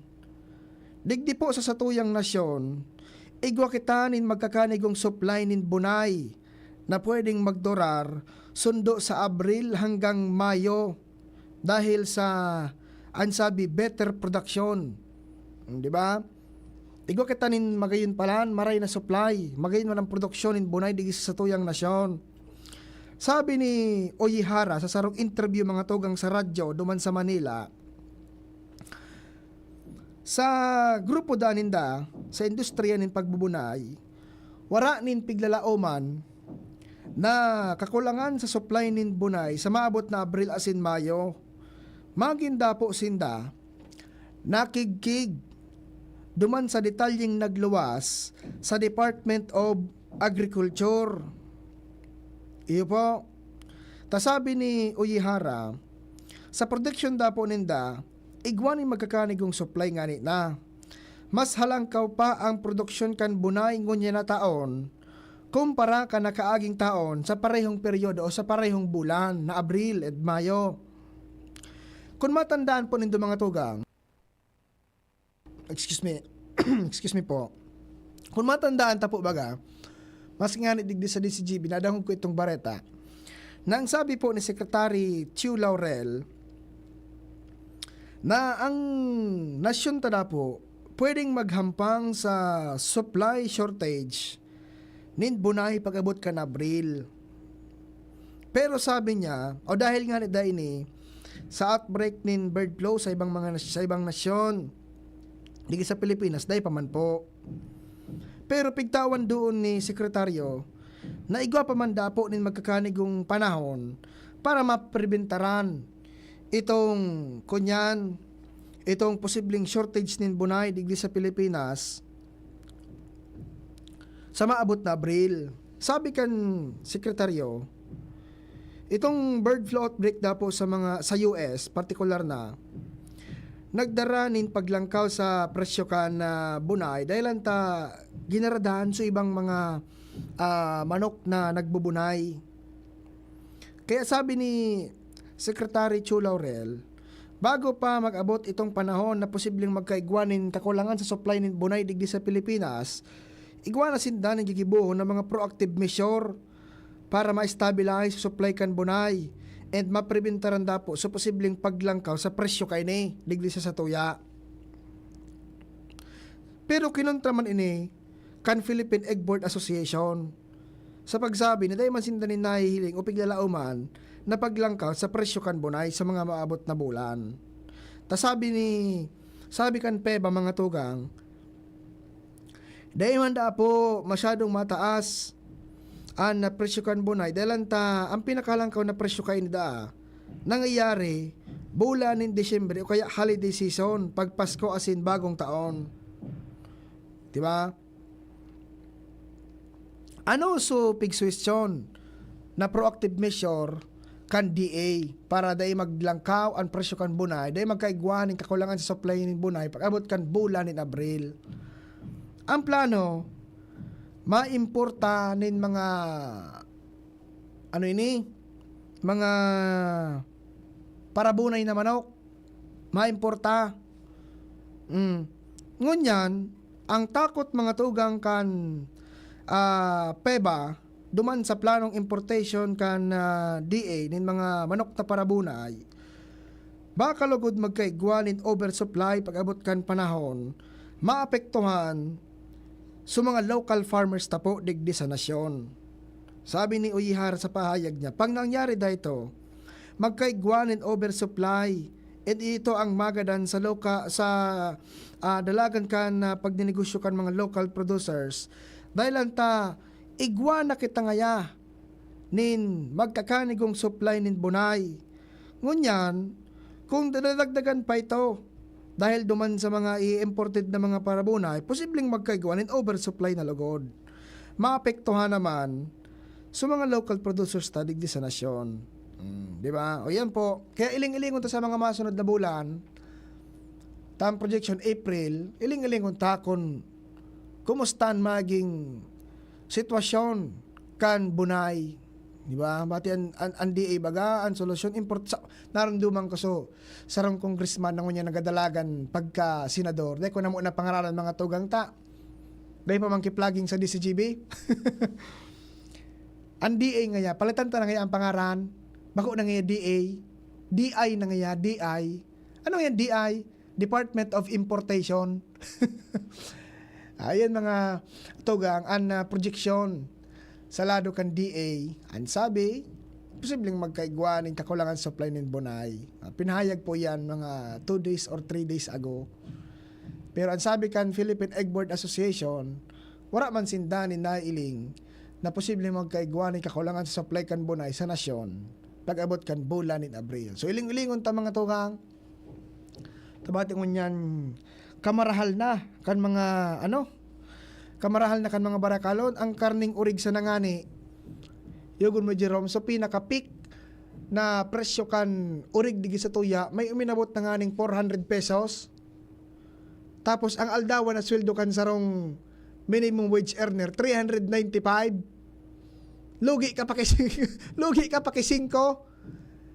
digdi po sa satuyang nasyon, igwa kitanin magkakanigong supply nin bunay na pwedeng magdurar sundo sa Abril hanggang Mayo dahil sa ansabi better production. Di ba? Igwa kitanin magayon palan, maray na supply, magayon man ang produksyon nin bunay digdi sa satuyang nasyon. Sabi ni Oyihara sa sarong interview mga tugang sa radyo duman sa Manila, sa grupo daninda sa industriya nin pagbubunay, wara nin piglalaoman na kakulangan sa supply nin bunay sa maabot na Abril asin Mayo. Maginda po sinda nakigkig duman sa detalyeng nagluwas sa Department of Agriculture. Iyo po. Tasabi ni Uyihara, sa production da po ninda, igwani magkakanigong supply nga na. Mas halangkaw pa ang produksyon kan bunay ngunya na taon, kumpara ka nakaaging taon sa parehong peryodo o sa parehong bulan na Abril at Mayo. Kung matandaan po nindo mga tugang, excuse me po, kung matandaan ta po baga, mas nga digdi sa DCGB, nadahog ko itong bareta, na ang sabi po ni Secretary Chu Laurel, na ang nasyon tada po, pwedeng maghampang sa supply shortage nin bunay pag-abot kan Abril. Pero sabi niya, o dahil nga nida ini, sa outbreak nin bird flu sa ibang nasyon, digi sa Pilipinas, dahil pa man po. Pero pigtawan doon ni sekretaryo na igwa pa man dapo nin magkakanigong panahon para maprebentaran itong posibleng shortage nin bunay digdi sa Pilipinas sa maabot na Abril. Sabi kan sekretaryo, itong bird flu outbreak dapo sa US, partikular na nagdaranin paglangkaw sa presyo kan na bunay dahil ta ginaradahan sa ibang mga manok na nagbubunay. Kaya sabi ni Secretary Chu Laurel, bago pa mag-abot itong panahon na posibleng magkaigwanin kakulangan sa supply nin bunay digdi sa Pilipinas, igwa na sinda ng gigibuhon ng mga proactive measure para ma-stabilize supply kan bunay and mapreventaran dapo sa posibleng paglangkaw sa presyo kay ni digdi sa satuya. Pero kinontra man ini kan Philippine Egg Board Association. Sa pagsabi na dahil man sindanin nahihiling o piglalauman na paglangkaw sa presyo kan bunay sa mga maabot na bulan. Sabi kan PEBA mga tugang, dahil man da po masyadong mataas ang na presyo kan bunay dahil ang pinakalangkaw na presyo kain da nangyayari bulan ng Disyembre o kaya holiday season pag Pasko asin bagong taon. Diba? Ano so pigsuwestyon na proactive measure kan DA para dahil maglangkaw ang presyo kan bunay dahil magkaigwan ng kakulangan sa supply ng bunay pag abot kan bulan ng Abril. Ang plano maimporta nin mga mga parabunay na manok maimporta. Ngunyan ang takot mga tugang kan PEBA duman sa planong importation kan DA nin mga manok na parabunay baka lugod magkaigwanin oversupply pag abot kan panahon maapektuhan sa mga local farmers tapo digdi sa nasyon. Sabi ni Uyihar sa pahayag niya, pag nangyari dahito magkaigwanin oversupply at ito ang magadan sa dalagan kan pagninegosyo kan mga local producers dahil anta igwana kita ngaya nin magkakanigong supply nin bunay. Ngunyan, kung dadagdagan pa ito dahil duman sa mga i-imported na mga parabunay, posibleng magkaigwanin oversupply na lugod. Maapektuhan naman sa mga local producers tadig di sa nasyon. Di ba? O yan po. Kaya iling-ilingon ta sa mga masunod na bulan, tam projection April, iling-ilingon ta kung kumustan maging sitwasyon kan bunay. Di ba? Bati ang DA baga, ang solusyon import sa naranduman ko so sarang congressman na ngunya nagadalagan pagka senador. Dahil ko na muna pangaralan mga tugang ta. Dahil pa mangkiplaging sa DCGB. Ang DA ngaya, palitan ta na ngaya ang pangaran. Bako na ngaya DA. DI na ngaya, DI. Ano yan DI? Department of Importation. Ayan mga tugang, ang projection sa lado kan DA, ang sabi, posibleng magkaigwanin kakulangan supply ng bunay. Pinahayag po yan mga 2 days or 3 days ago. Pero ang sabi kan Philippine Egg Board Association, wala man sindanin na iling na posibleng magkaigwanin kakulangan sa supply kan bunay sa nasyon pag-abot kan bulan in Abril. So iling-ilingon ta mga tugang, tabati ngon yan, kamarahal na kan mga kamarahal na kan mga barakalon ang karning urig sa nangani yugon mo Jerome so pinaka-peak na presyo kan urig digi sa tuya may uminabot na nganing 400 pesos tapos ang aldawan na sweldo kan sarong minimum wage earner 395 lugi ka pa kay 5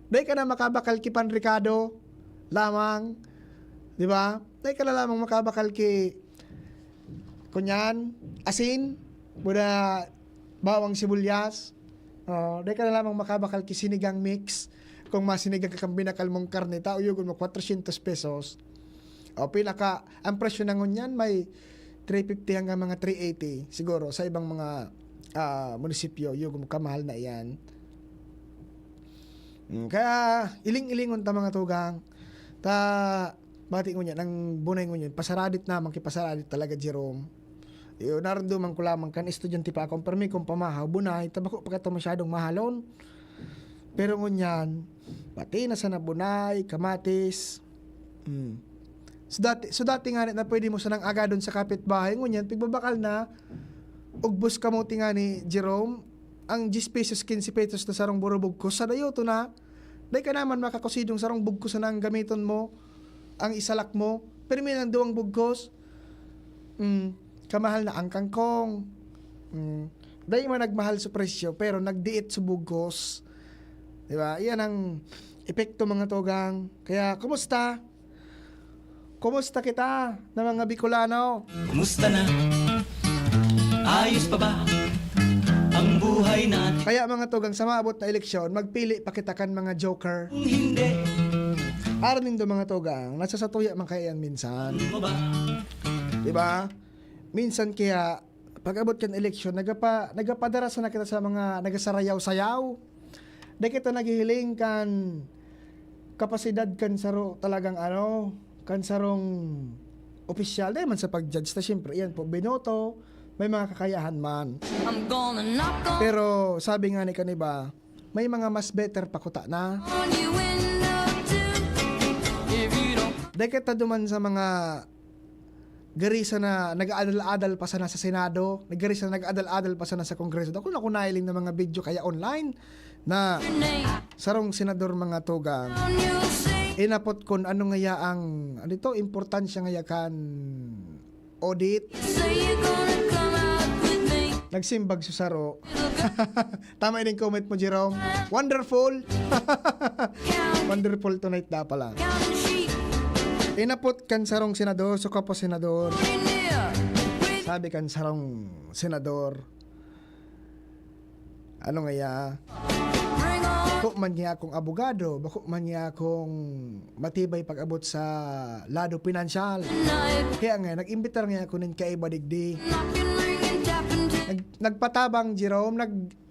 dahil ka na makabakal ki Pan Ricardo lamang, di ba? Dahil ka na lamang makabakal ki kunyan, asin, muna bawang sibuyas. Dahil ka na lamang makabakal ki sinigang mix. Kung masinigang ka kang binakal mong karne, tao yugon mo 400 pesos. O ang presyo ng ngunyan may 350 hanggang mga 380 siguro sa ibang mga munisipyo, yugon mo kamahal na iyan. Kaya iling-ilingon ta mga tugang bati ngunyan, ang bunay ngunyan, pasaradit naman kipasaradit talaga Jerome. Naranduman ko lamang kan estudyante pa akong permi kung pamahaw bunay tabako pagka masyadong mahalon pero ngunyan pati na sana bunay kamatis so dati nga na pwede mo sanang agadon sa kapitbahay ngunyan pigbabakal na ugbos ka mo tinga ni Jerome ang 10 pesos 15 pesos na sarong burubog ko sa dayo to na dahil ka naman makakusidong sarong bugkos na ang gamiton mo ang isalak mo pero may nang duwang bugkos kamahal na ang kangkong. Dahil man nagmahal sa presyo pero nagdiit sa bugos. Diba? Iyan ang epekto mga tugang. Kaya kumusta? Kumusta kita na mga Bicolano? Kumusta na? Ayos pa ba ang buhay natin? Kaya mga tugang sa maabot na eleksyon, magpili pakitakan mga joker. Hindi. Aranin do mga tugang, nasa satuya man kaya yan minsan. Diba? Minsan kaya pag-abot kan eleksyon, nagapadara sa nakita sa mga nagasarayaw-sayaw. Di kita naghihiling kan kapasidad kan saro talagang kan sarong opisyal man sa pag-judge na siyempre, yan po, binoto, may mga kakayahan man. I'm gonna knock on Pero sabi nga ni kaniba, may mga mas better pa kuta na. your window too. If you don't Di kita duman sa mga garisa na nag-aadal-adal pa sana sa Senado, garisa na nag-aadal-adal pa sana sa Kongreso. Ako na kunailing na mga video kaya online na sarong senador mga tugang. Inapot kon ano ngaya ang importansya ngaya kan audit. say you're gonna come out with me, Nagsimbag sa saro. Tama yung comment mo, Jerome. Wonderful. Wonderful tonight na pala. counting sheep, Inapot kan sarong senador, so kapo senador. near. Sabi kan sarong senador, ano ngaya? Bako man niya akong abogado, bako man niya akong matibay pag-abot sa lado pinansyal. Kaya nga, nag-imbitar nga ako nin kay Badigdi. Nagpatabang, Jerome,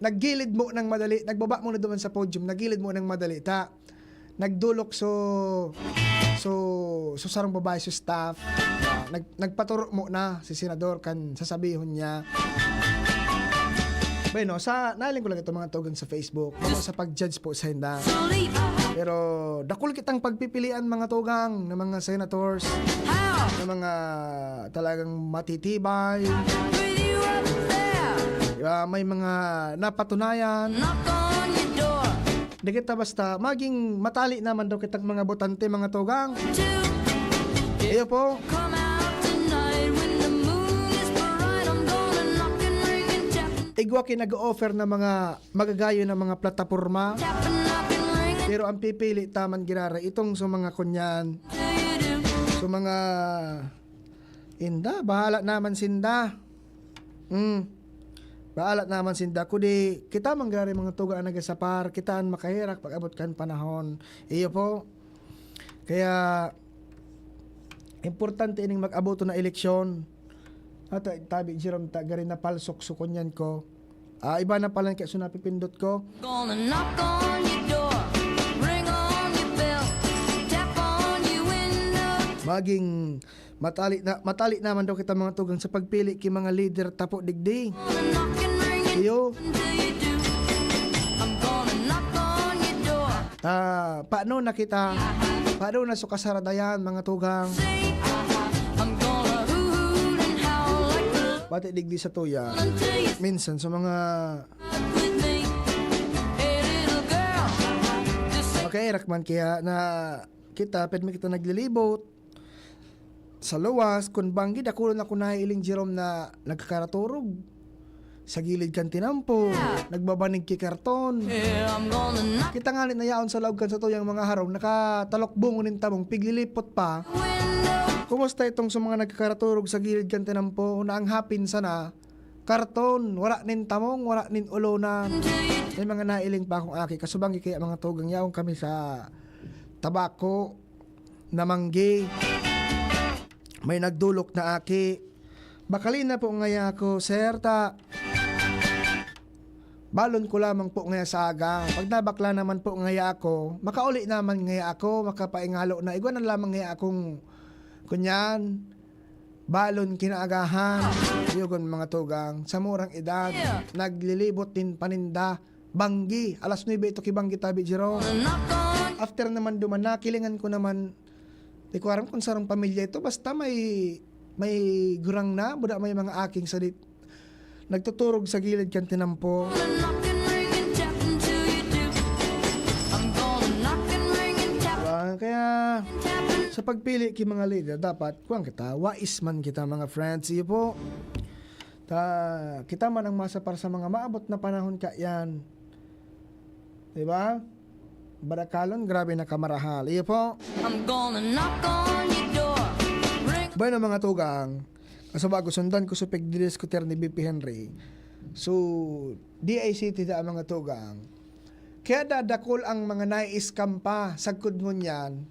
naggilid mo ng madali, nagbaba mo na duman sa podium, naggilid mo ng madali, nagdulok so sarang babae sa staff, nagpaturo mo na si senador kan sasabihon niya. Bueno, naling ko lang ito mga tugang sa Facebook, mga sa pag-judge po sa hinda. Pero dakul kitang pagpipilian mga tugang ng mga senators, ng mga talagang matitibay, may mga napatunayan. Di kita basta maging matali naman daw kitang mga botante mga tugang. Iyo po. Igwa kinag-offer na mga magagayo na mga plataporma. Pero ang pipili taman girara itong sa mga kunyan. So mga inda, bahala naman sinda. Bahala naman sinda. Kudi kita manggari mga tuga na nagasapar, kitaan makahirak pag abot kan panahon. Iyo po. Kaya importante ining mag-aboto na eleksyon. At tabi Jerome tagarin na palsok sukunyan ko. Iba na pala kaya sunapipindot ko. Gonna knock on your door, ring on your bell, tap on your window. Maging matali naman daw kita mga tugang sa pagpili ki mga leader tapo digdi. Iyo. I'm gonna knock on your door. Paano na kita? Paano na sukasaradayan mga tugang? I'm gonna hoot and howl like the Pati digdi sa tuya. Minsan sa mga with me. Hey little girl, makairak man kaya na kita kita naglilibot sa luwas kun banggi dakulon ako nailing Jerome na nagkakaraturog sa gilid kan tinampo, nagbabanig ki karton. yeah, I'm gonna knock Kita nga na yaon sa loob kan sa tuyang mga harong nakatalokbong unin tamong piglilipot pa. Kumusta itong sa mga nagkakaraturog sa gilid kan tinampo na ang hapin sana karton, wala nin tamong, wala nin ulonan. May mga nailing pa akong aki kasubanggi kaya mga tugang yaong kami sa tabako na manggi. May nagdulok na aki. Bakalin na po ngaya ako, sir, balon ko lamang po ngaya sa aga. Pag nabakla naman po ngaya ako, makauli naman ngaya ako, makapaingalo na. Igwa na lamang ngaya akong kunyan, balon kinaagahan. Yugon mga tugang, sa murang edad, naglilibot din paninda, banggi, alas 9 ito kibanggi tabi, Jerome. After naman duman, nakilingan ko naman, di ko aram kung sarang pamilya ito, basta may gurang na, buda may mga aking sadit. Nagtuturog sa gilid kan tinampo. Kaya sa pagpili ki mga leader, dapat kuwang kita, wais man kita mga friends. Iyo po. Kita man ang masa para sa mga maabot na panahon ka yan. Diba? Barakalon, grabe na kamarahal. Iyo po. I'm gonna knock on your door, ring. Bueno mga tugang, sa bago sundan ko sa pagdidiskuter ni BP Henry. So, DICT da mga tugang. Kaya dadakol ang mga nai-scam pa sa kudngon yan.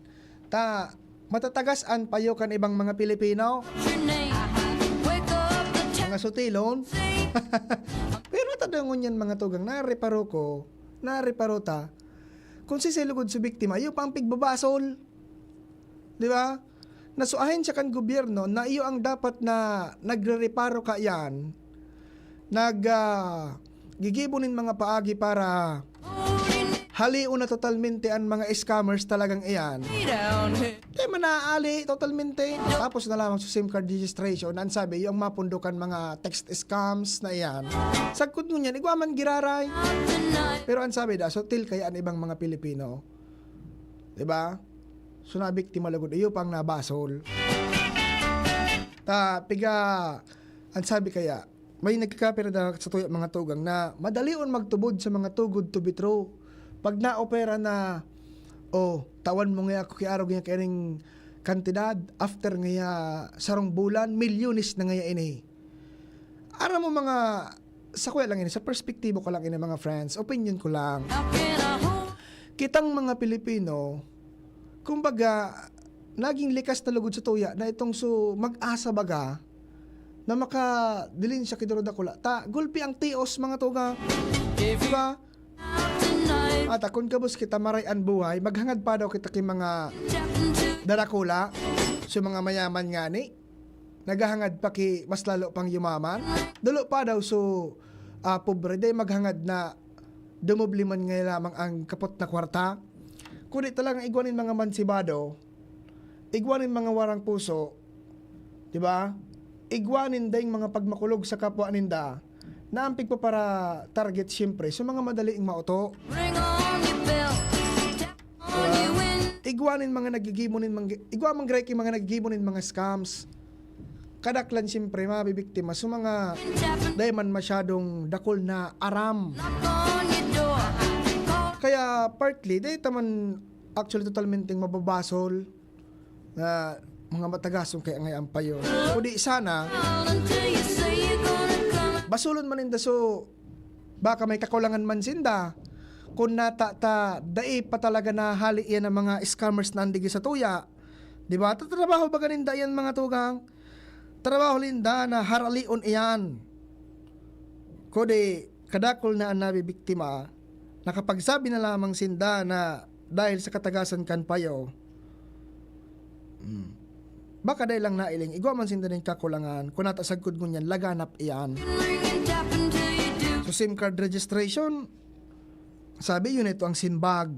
Matatagasan payo kan ibang mga Pilipino. Wake up the Mga mga sutilon. Pero tadangon yan mga tugang, nareparo ta, kung sisilugod sa biktima, iyo pang pigbabasol. Di ba? Nasuahin siya kan gobyerno na iyo ang dapat na nagre-reparo ka yan, gigibunin mga paagi para haliun na totalmente ang mga scammers talagang iyan. Di manaali totalmente. Tapos na lamang sa SIM card registration, ang sabi, yung mapundukan mga text scams na iyan. Sagkod mo niyan, igwaman giraray. Pero ang sabi da, sutil kaya ang ibang mga Pilipino. Diba? So nabiktima lagod, iyo pang nabasol. Ang sabi kaya, may nagkakapira na sa tuya mga tugang na madalion magtubod sa mga tugod to be true. Pag na-opera na, tawan mo nga ako kiarog nga kaning kantidad, after nga sarong bulan, milyones na nga ini. Ara mo mga, sa kuya lang ini, sa perspektibo ko lang ini mga friends, opinion ko lang. Kitang mga Pilipino, kumbaga, naging likas na lugod sa tuya na itong mag-asa baga, na makadilin siya kidoro dakula. Gulpi ang tios mga tuga. Diba? At kung kabus kita marayan buhay, maghangad pa daw kita kay mga darakula, so mga mayaman nga ni, naghahangad pa ki mas lalo pang yumaman. Dulo pa daw pobre, day maghangad na dumubliman nga lamang ang kapot na kwarta. Kundi talagang igwanin mga mansibado, igwanin mga warang puso, di ba? Igwanin dayong mga pagmakulog sa kapwa ninda, naampig pa para target siyempre, so mga madaliing mauto. Igwanin mga nagigimunin, igwamang greki mga nagigimunin mga scams. Kadaklan siyempre mabibiktima, so mga dayman masyadong dakol na aram. Kaya partly, day taman actually totalmente mababasol na mga matagasong kaya ngayon pa yun. Kundi sana, basulon man inda so baka may kakulangan man sinda. Kung dai pa talaga na hali yan ang mga scammers na andigi sa tuya. Diba? Tatrabaho ba ganinda yan mga tugang? Trabaho linda na haralion iyan. Kundi kadakol na ang nabibiktima, nakapagsabi na lamang sinda na dahil sa katagasan kan payo, baka dahil lang nailing, igwaman sinda ng kakulangan, kung natasagkod mo niyan, laganap iyan. So SIM card registration, sabi yun ito ang sinbag.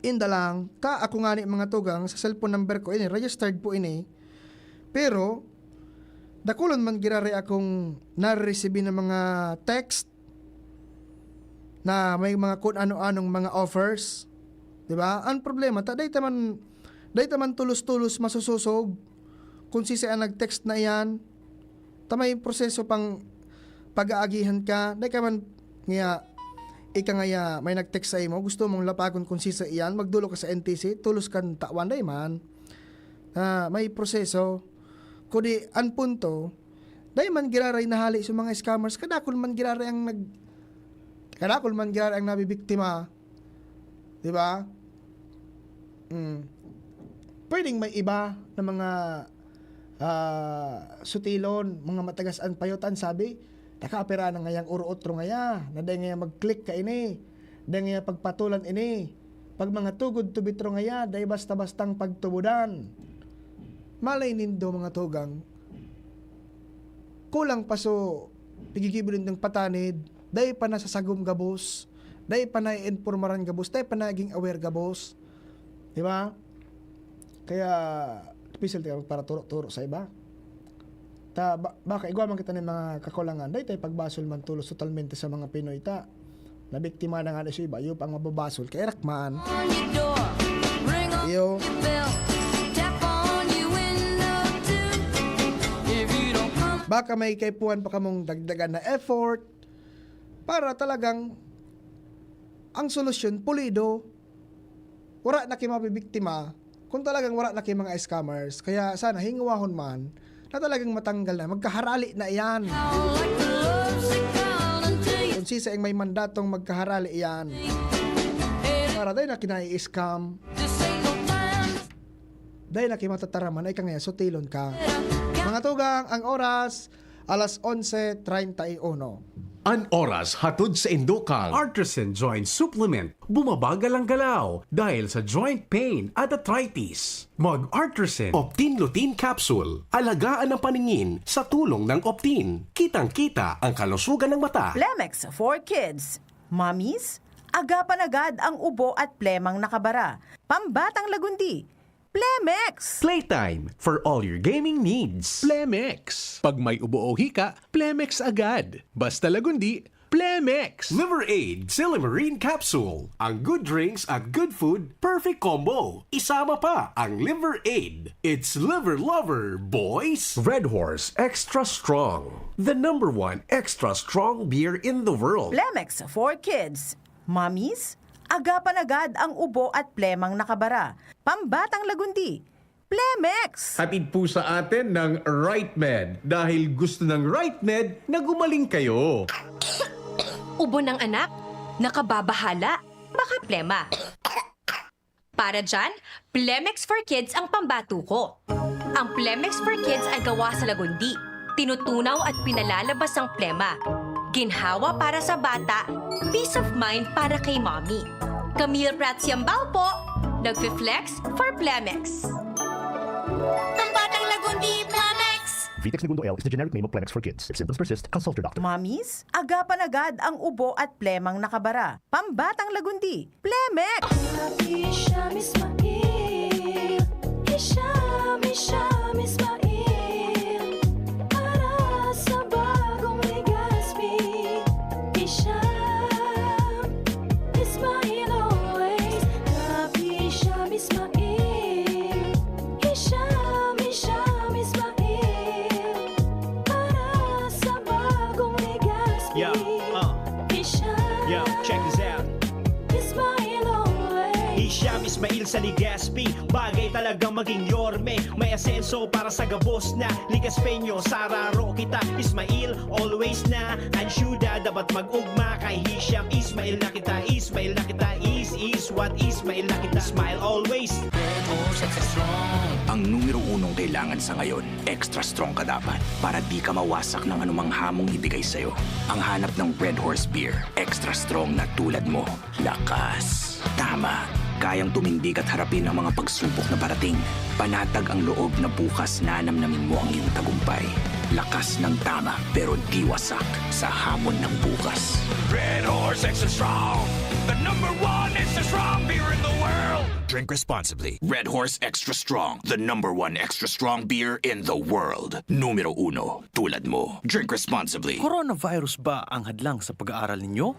Inda lang, ako nga ni mga tugang, sa cellphone number ko ini, registered po ini, pero, dakulon man girari akong nare-receive ng mga text, na may mga kung ano-anong mga offers, di ba? Ang problema, day taman tulos-tulos masususog kung sisiya nag-text na iyan, may proseso pang pag-aagihan ka, day ka man nga, may nag-text sa imo, gusto mong lapagon kung sisiya iyan, magdulo ka sa NTC, tulos kan tawan, day man, may proseso, kundi ang punto, day man giraray na hali sa mga scammers, kadakol man giraray ang nabibiktima. Di ba? Pwedeng may iba na mga sutilon, mga matagas-an payotan, sabi, nakapira na ngayang uro-otro ngaya, na day ngaya mag-click ka ini, day ngaya pagpatulan ini, pag mga tugod tubitro ngaya, day basta-bastang pagtubudan. Malay nindo mga tugang, kulang paso, pigigibulin ng patanid, day pa nasasagom gabos, day pa na-informaran gabos, day pa naging aware gabos. Di ba? Kaya, special tayo para turo-turo sa iba. Baka igwaman kita ng mga kakulangan, day tayo pagbasol man tulos totalmente sa mga Pinoy ta. Nabiktima na nga na siya iba, yung pang mababasol, kay Rakman. Iyo. Baka may kaipuan pa kamong dagdagan na effort, para talagang ang solusyon pulido, wala na kayo mabibiktima kung talagang wala na kayo mga scammers. Kaya sana hingawahon man na talagang matanggal na, magkaharali na iyan. Kung sisa may mandatong magkaharali iyan, para dahil na kinai-scam, dahil na kayo matataraman ay kangaya sutilon ka. Mga tugang, ang oras, alas 11:31. An oras hatod sa Indokang Artisan Joint Supplement. Bumabagal ang galaw dahil sa joint pain at arthritis. Mag-Artisan Optin Lutein Capsule. Alagaan ang paningin sa tulong ng Optin. Kitang-kita ang kalusugan ng mata. Plemex for Kids. Mommies, agapan agad ang ubo at plemang nakabara. Pambatang lagundi. Plemex! Playtime for all your gaming needs. Plemex. Pag may ubo o hika, Plemex agad. Basta lagundi, Plemex. Liver Aid Silimarine Capsule. Ang good drinks at good food, perfect combo. Isama pa ang Liver Aid. It's liver lover, boys. Red Horse Extra Strong. The #1 extra strong beer in the world. Plemex for Kids. Mommies, agapan agad ang ubo at plemang nakabara. Pambatang lagundi. Plemex! Hatid po sa atin ng RightMed dahil gusto ng RightMed na gumaling kayo. Ubo ng anak? Nakababahala? Baka plema. Para dyan, Plemex for Kids ang pambato ko. Ang Plemex for Kids ay gawa sa lagundi. Tinutunaw at pinalalabas ang plema. Ginhawa para sa bata, peace of mind para kay mommy. Camille Prats Yambao po, nagfi-flex for Plemex. Pambatang lagundi, Plemex! Vitex Segundo L is the generic name of Plemex for kids. If symptoms persist, consult your doctor. Mommies, agapan agad ang ubo at plemang nakabara. Pambatang lagundi. Plemex! Hisham Ismail, Hisham Ismail, para sa bagong Legazpi. Hisham Ismail always, love Hisham Ismail, Hisham Ismail, para sa bagong Legazpi. Yo, check this out. Ismail always. Hisham Ismail sa Legazpi, bagay talagang maging yorme. May asenso para sa gabos na Legazpeño, sararo kita. Ismail, always na ansyuda, dapat mag-ugma kay Hisham Ismail na kita. Ismail na kita, is what Ismail na kita. Smile always. Red Horse Extra Strong. Ang numero 1 kailangan sa ngayon, extra strong ka dapat para di ka mawasak ng anumang hamong ibigay sa'yo. Ang hanap ng Red Horse Beer, extra strong na tulad mo. Lakas. Tama. Kayang tumindig at harapin ang mga pagsubok na parating. Panatag ang loob na bukas na namnamin mo ang iyong tagumpay. Lakas ng tama pero di wasak sa hamon ng bukas. Red Horse Extra Strong, the #1 extra strong beer in the world. Drink responsibly. Red Horse Extra Strong, the #1 extra strong beer in the world. Numero 1, tulad mo. Drink responsibly. Coronavirus ba ang hadlang sa pag-aaral ninyo?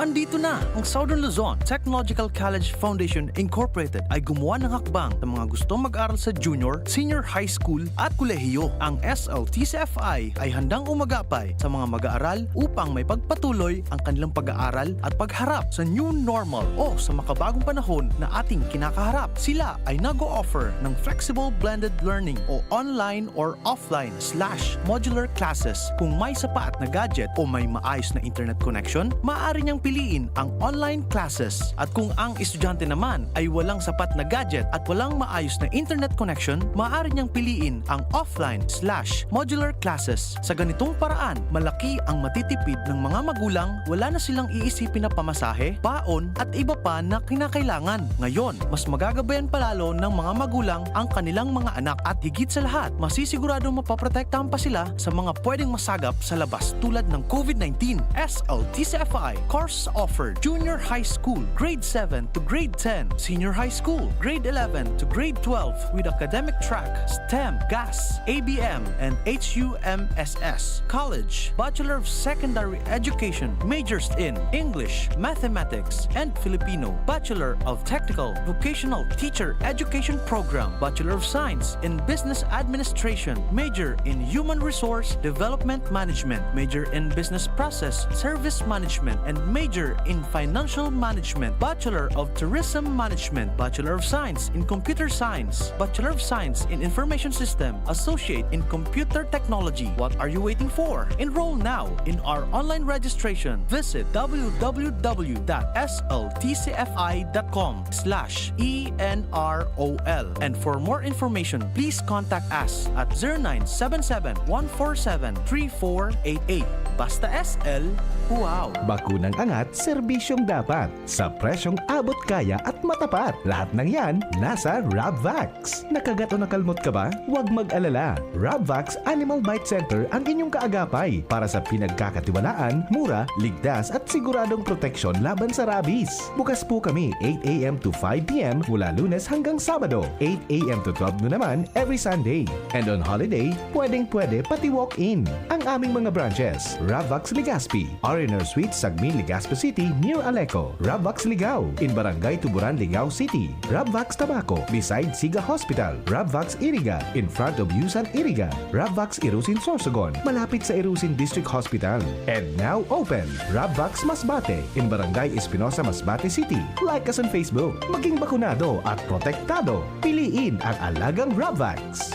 Andito na ang Southern Luzon Technological College Foundation Incorporated ay gumawa ng hakbang sa mga gustong mag-aral sa junior, senior high school at kolehiyo. Ang SLTCFI ay handang umagapay sa mga mag-aaral upang may pagpatuloy ang kanilang pag-aaral at pagharap sa new normal o sa makabagong panahon na ating kinakaharap. Sila ay nag-o-offer ng flexible blended learning o online or offline/modular classes. Kung may sapat na gadget o may maayos na internet connection, maaari niyang piliin ang online classes. At kung ang estudyante naman ay walang sapat na gadget at walang maayos na internet connection, maaari niyang piliin ang offline/modular classes. Sa ganitong paraan, malaki ang matitipid ng mga magulang, wala na silang iisipin na pamasahe, baon at iba pa na kinakailangan. Ngayon, mas magagabayan palalo ng mga magulang ang kanilang mga anak at higit sa lahat, masisiguradong mapaprotektahan pa sila sa mga pwedeng masagap sa labas tulad ng COVID-19. SLTCFI course offered junior high school, grade 7 to grade 10, senior high school, grade 11 to grade 12 with academic track, STEM, GAS, ABM, and HUMSS. College, Bachelor of Secondary Education, majors in English, Mathematics, and Filipino. Bachelor of Technical Vocational Teacher Education Program, Bachelor of Science in Business Administration, major in Human Resource Development Management, major in Business Process Service Management, and major Major in Financial Management, Bachelor of Tourism Management, Bachelor of Science in Computer Science, Bachelor of Science in Information System, Associate in Computer Technology. What are you waiting for? Enroll now in our online registration. Visit www.sltcfi.com/ENROL. And for more information, please contact us at 0977-147-3488. Basta SL, wow! Bakunang angat, serbisyong dapat. Sa presyong abot kaya at matapat. Lahat ng yan, nasa Rabvax. Nakagat o nakalmot ka ba? Huwag mag-alala. Rabvax Animal Bite Center ang inyong kaagapay para sa pinagkakatiwalaan, mura, ligtas at siguradong proteksyon laban sa rabies. Bukas po kami 8 a.m. to 5 p.m. mula Lunes hanggang Sabado, 8 a.m. to 12 noon naman every Sunday. And on holiday, pwedeng-pwede pati walk-in. Ang aming mga branches, Rabvax Legazpi, R&R Suite, Sagmin, Legazpi City, near Aleco. Rabvax Ligao, in Barangay Tuburan, Ligao City. Rabvax Tabaco, beside Siga Hospital. Rabvax Iriga, in front of Yusan Iriga. Rabvax Irusin Sorsogon, malapit sa Irusin District Hospital. And now open, Rabvax Masbate, in Barangay Espinosa, Masbate City. Like us on Facebook. Maging bakunado at protektado. Piliin ang alagang Rabvax.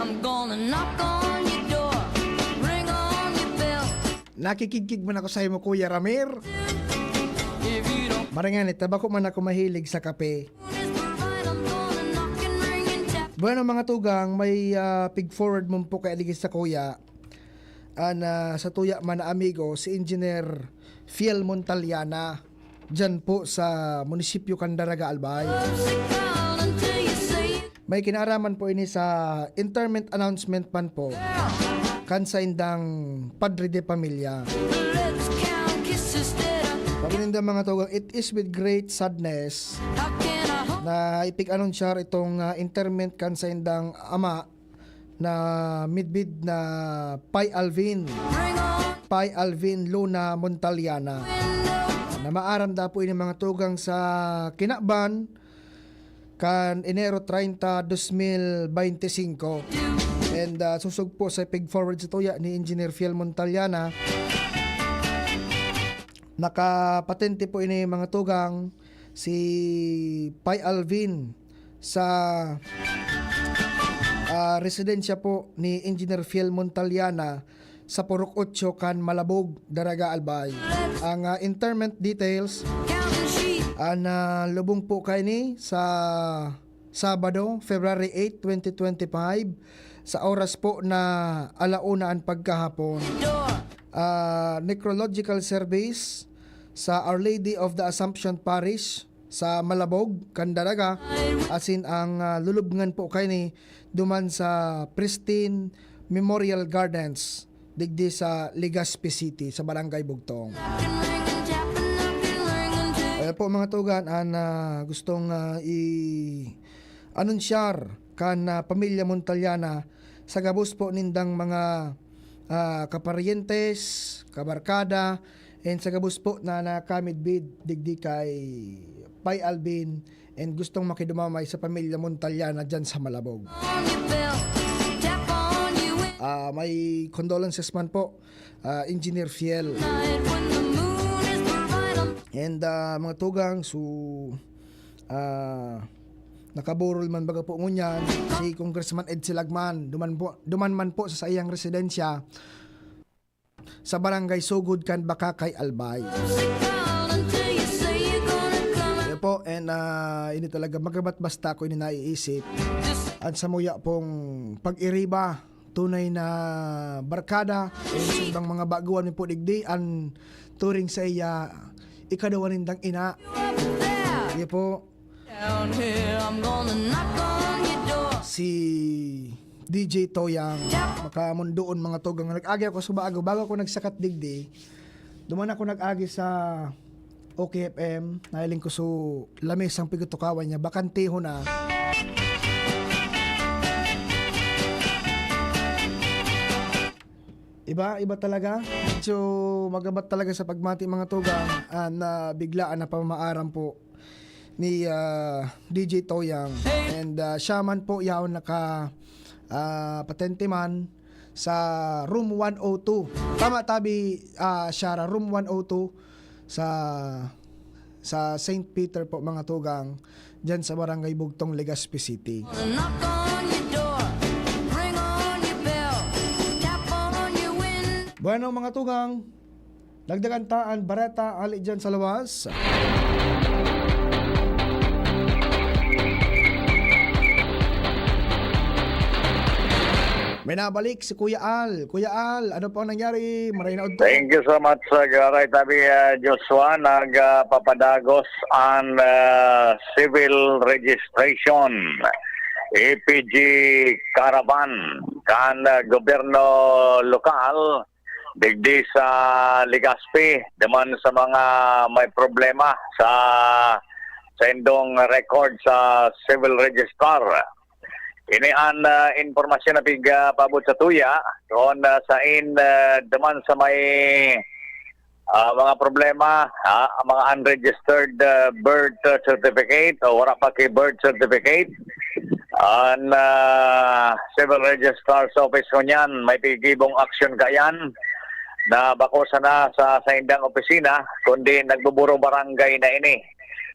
I'm gonna knock on your door, ring on your bell. Nakikigkig man ako sa imo, Kuya Ramir. If you don't Maranganit, tabako man ako mahilig sa kape. Bueno mga tugang, may pig forward mo po kay aligis sa kuya. Sa tuya man na amigo, si Engineer Fiel Montaliana. Dyan po sa munisipyo Candaraga, Albay. May kinaaraman po ini sa interment announcement man po. Kansaindang Padre de Pamilya. Pabininda mga tugang, it is with great sadness na ipig-anunsyar itong interment kansaindang ama na midbid na Pai Alvin Luna Montaliana na maaramda po ini mga tugang sa kinaban kan Enero 30, 2025. And susug po sa pig forward sa tuya ni Engineer Fiel Montaliana. Nakapatente po ini mga tugang si Pai Alvin sa residensya po ni Engineer Fiel Montaliana sa Purok 8 kan Malabog, Daraga, Albay. Ang interment details lubong po kay ni sa Sabado, February 8, 2025 sa oras po na 1:00 pagkahapon. Necrological service sa Our Lady of the Assumption Parish sa Malabog, Candaraga, asin ang lulubngan po kay ni duman sa Pristine Memorial Gardens digdi sa Legazpi City sa Barangay Bugtong. Kaya po mga tugan gustong i-anunsyar kan pamilya Montaliana sa gabos po nindang mga kaparientes, kabarkada, and sa gabos po na nakamidbid digdi kay Pai Alvin and gustong makidumamay sa pamilya Montaliana dyan sa Malabog. May condolences man po, Engineer Fiel. And mga tugang, nakaburol man baga po ngunyan si Congressman Ed Silagman, duman man po sa iyang residensya sa Barangay Sugod kan Bakakay, Albay. Kaya po, and ini talaga magabat basta ko ini naiisip at sa muya pong pag-iriba tunay na barkada and sa ibang mga baguan ni po digdi ang turing sa iya ikadawan nindang ina. Kaya po si DJ Toyang makamundoon mga tugang nag-agi ako sa bago ako nagsakat digdi, duman ako nag-agi sa OKFM, nahiling ko so lamis ang pigutukawan niya, bakanteho na. Iba talaga. So magabat talaga sa pagmati mga tugang na biglaan na pamaaram po ni DJ Toyang. And siya man po yaon naka patente man sa room 102. Tama tabi Shara, room 102 sa St. Peter po mga tugang, dyan sa Barangay Bugtong, Legazpi City. Knock on your door, ring on your bell, tap on your window. Bueno mga tugang, dagdagan taan bareta ali dyan sa lawas. May nabalik si Kuya Al. Kuya Al, ano po ang nangyari? Maray na udto. Thank you so much, Garay Tabi Joshua. Nagpapadagos ang civil registration. APG Caravan kan gobyerno lokal digdi sa Legazpi. Daman sa mga may problema sa indong record sa civil register. Ini ang informasyon na pabot sa tuya doon sa daman sa may mga problema, mga unregistered birth certificate o wala pa kay birth certificate. Ang civil registrar's office ko niyan, may pigibong action kayan na bako sana sa indang opisina kundi nagbuburo barangay na ini.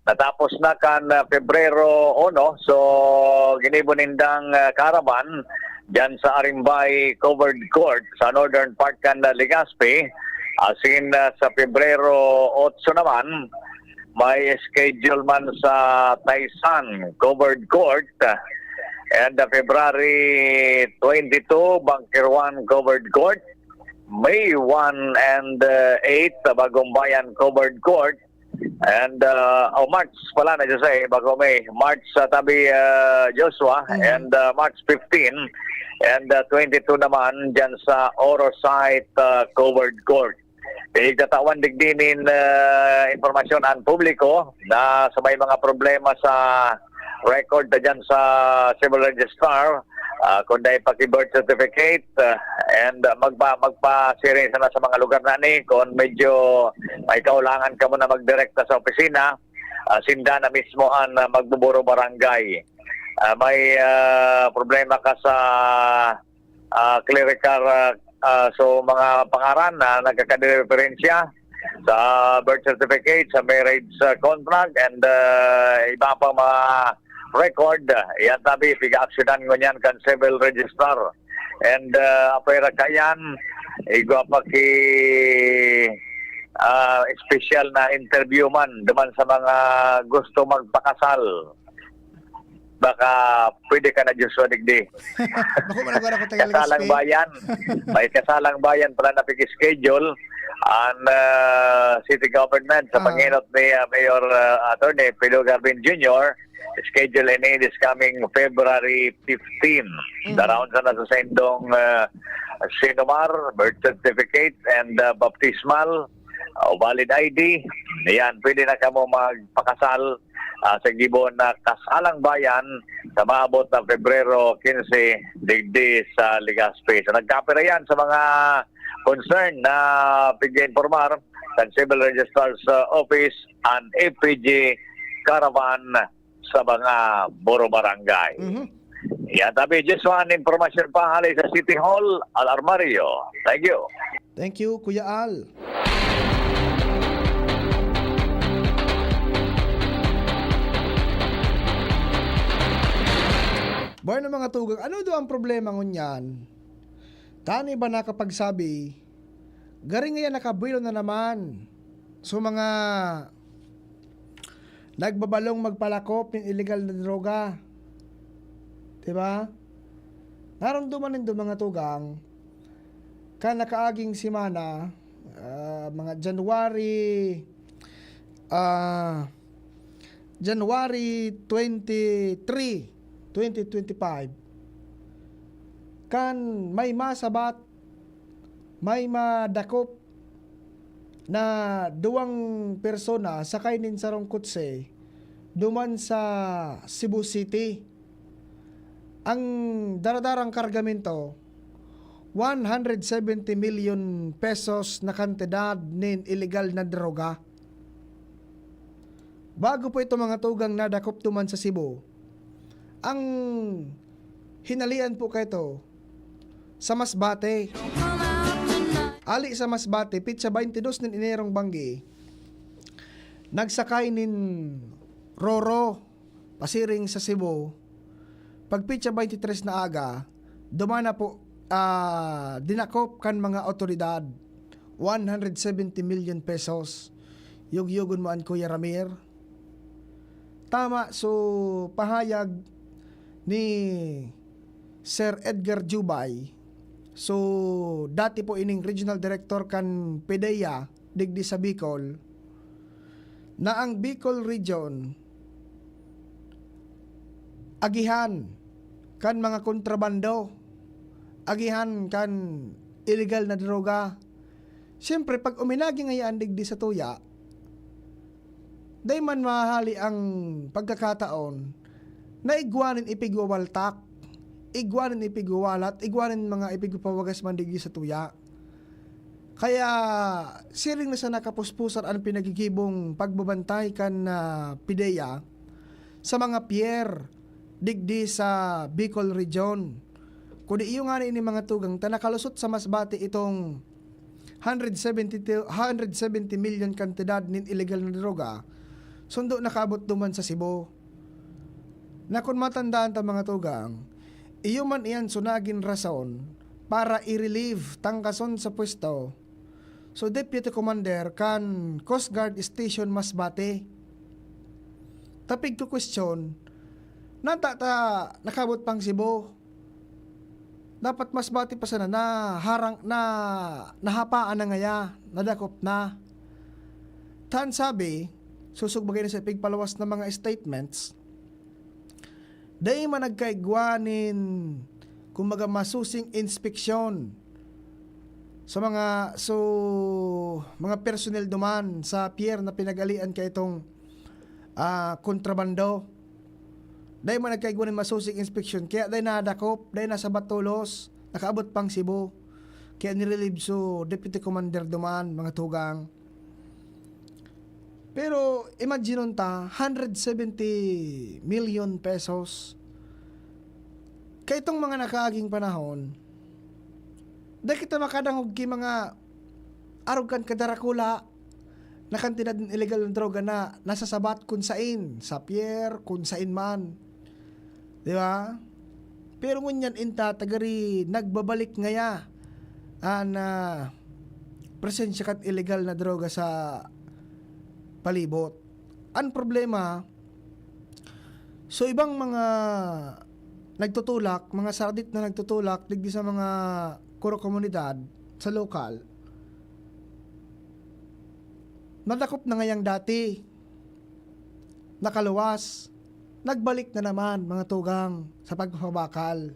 Natapos na kan Pebrero 1, so ginibunindang caravan dyan sa Arimbay Covered Court sa northern part kan Legazpi. Asin sa Pebrero 8 naman, may schedule man sa Taysan Covered Court. And February 22, Bangkir 1 Covered Court. May 1 and 8, Bagong Bayan Covered Court. And March pala na say bago May, March tabi Joshua, and March 15 and 22 naman dyan sa Orosite Covered Court. Ikatawan digdinin informasyon ang publiko na sa may mga problema sa record na dyan sa civil registrar, kundi paki-birth certificate, and magpa-series na sa mga lugar na ni kung medyo may kaulangan ka mo na magdirekta sa opisina, sinda na mismo ang magbuburo barangay. May problema ka sa clerical so mga pangaran na nagkakadeferensya sa birth certificate, sa marriage contract, and iba pa mga record, yan tabi, piga-aksyonan ko niyan kan civil registrar. And apera kayan, igwa pa ki special na interview man duman sa mga gusto magpakasal. Baka pwede ka na Joshua digdi. Kasalang bayan. May kasalang bayan pala na piki-schedule ang city government sa panginot ni Mayor Attorney Pedro Garvin Jr. Schedule ini this coming February 15. Daround sana sa sendong sinumar, birth certificate, and baptismal, valid ID. Ayan, pwede na ka mo magpakasal sa gibon na kasalang bayan sa maabot ng Pebrero 15 digdi sa Legazpi. So nagkapira yan sa mga concern na pig-informar sa Civil Registrar's Office and APG Caravan sa mga Boro Barangay. Yan, tabi, just one information pa halay sa City Hall, Al Armario. Thank you. Thank you, Kuya Al. Bueno mga tugang, ano do ang problema ngunyan? Tani ba nakapagsabi, garing ngayon nakabuelo na naman. So mga nagbabalong magpalakop ng illegal na droga. Diba? Naramdaman din do mga tugang, ka nakaaging simana, mga January 23, 2025, kan may masabat, may madakop na duwang persona sakay nin sarong kutse duman sa Cebu City. Ang daradarang kargamento 170 million pesos na kantidad nin illegal na droga. Bago po ito mga tugang nadakop duman sa Cebu, ang hinalian po kayo sa Masbate. Ali sa Masbate, pitsa 22 nin inerong banggi, nagsakay nin Roro, pasiring sa Cebu. Pag pitsa 23 na aga, dumana po, dinakop kan mga otoridad, 170 million pesos. Yugyugon mo an Kuya Ramir. Tama, so pahayag ni Sir Edgar Jubay. So dati po ining regional director kan PDEA digdi sa Bicol, na ang Bicol region agihan kan mga kontrabando, agihan kan illegal na droga. Siyempre pag uminagi ngayon digdi sa tuya, day man mahali ang pagkakataon na igwanin ipigwawaltak, igwanin ipigwawalat, igwanin mga ipigpawagas man digdi sa tuya. Kaya siring na sa nakapuspusan ang pinagigibong pagbabantay kan PDEA sa mga pier digdi sa Bicol region. Kundi iyo nga ni mga tugang tanakalusot sa Masbate itong 170 million kantidad nin illegal na droga, sundo nakaabot duman sa Cebu. Na kung matandaan ta mga tugang, iyo man iyan sunagin rason para i-relieve tangkason sa pwesto. So Deputy Commander kan Coast Guard Station Masbate. Tapig ko question, nakabot pang Cebu. Dapat Masbate pa sana na harang na nahapaan na ngaya, nadakop na. Tan sabi, susugbagay na sa pigpalawas ng mga statements, day man nagkaigwanin kumbaga masusing inspeksyon sa mga personnel duman sa pier na pinagalian kay itong kontrabando. Day man nagkaigwanin masusing inspeksyon, kaya day nadakop, day nasa Batulos, nakaabot pang Cebu, kaya nirelieve so Deputy Commander duman mga tugang. Pero imagine ta 170 million pesos. Kaya itong mga nakaaging panahon, dahil kita makadangog ki mga arugan kadarakula na kantidad ng illegal ng droga na nasasabat kung sain, sa pier, kung sain man. Di ba? Pero ngunyan inta, tagari nagbabalik ngaya na presensya kat illegal na droga sa palibot. Ang problema, so ibang mga nagtutulak, mga sardit na nagtutulak digdi sa mga kuro komunidad sa lokal, nadakop na ngayang dati, nakaluwas, nagbalik na naman mga tugang sa pagpapabakal.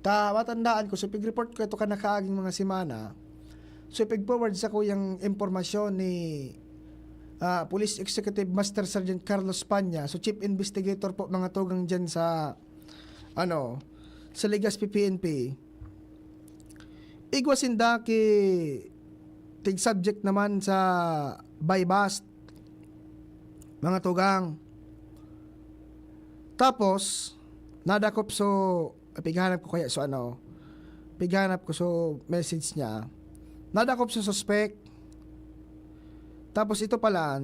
Matandaan ko, so pig-report ko ito ka nakaaging mga simana, so pig-forward sa ko yung informasyon ni Police Executive Master Sergeant Carlos Panya, so Chief Investigator po mga tugang dyan sa sa Legazpi PNP. Igwasinda ki tig subject naman sa buy-bust mga tugang. Tapos nadakop so pighanap ko kaya so pighanap ko so message niya. Nadakop sa suspect. Tapos ito pala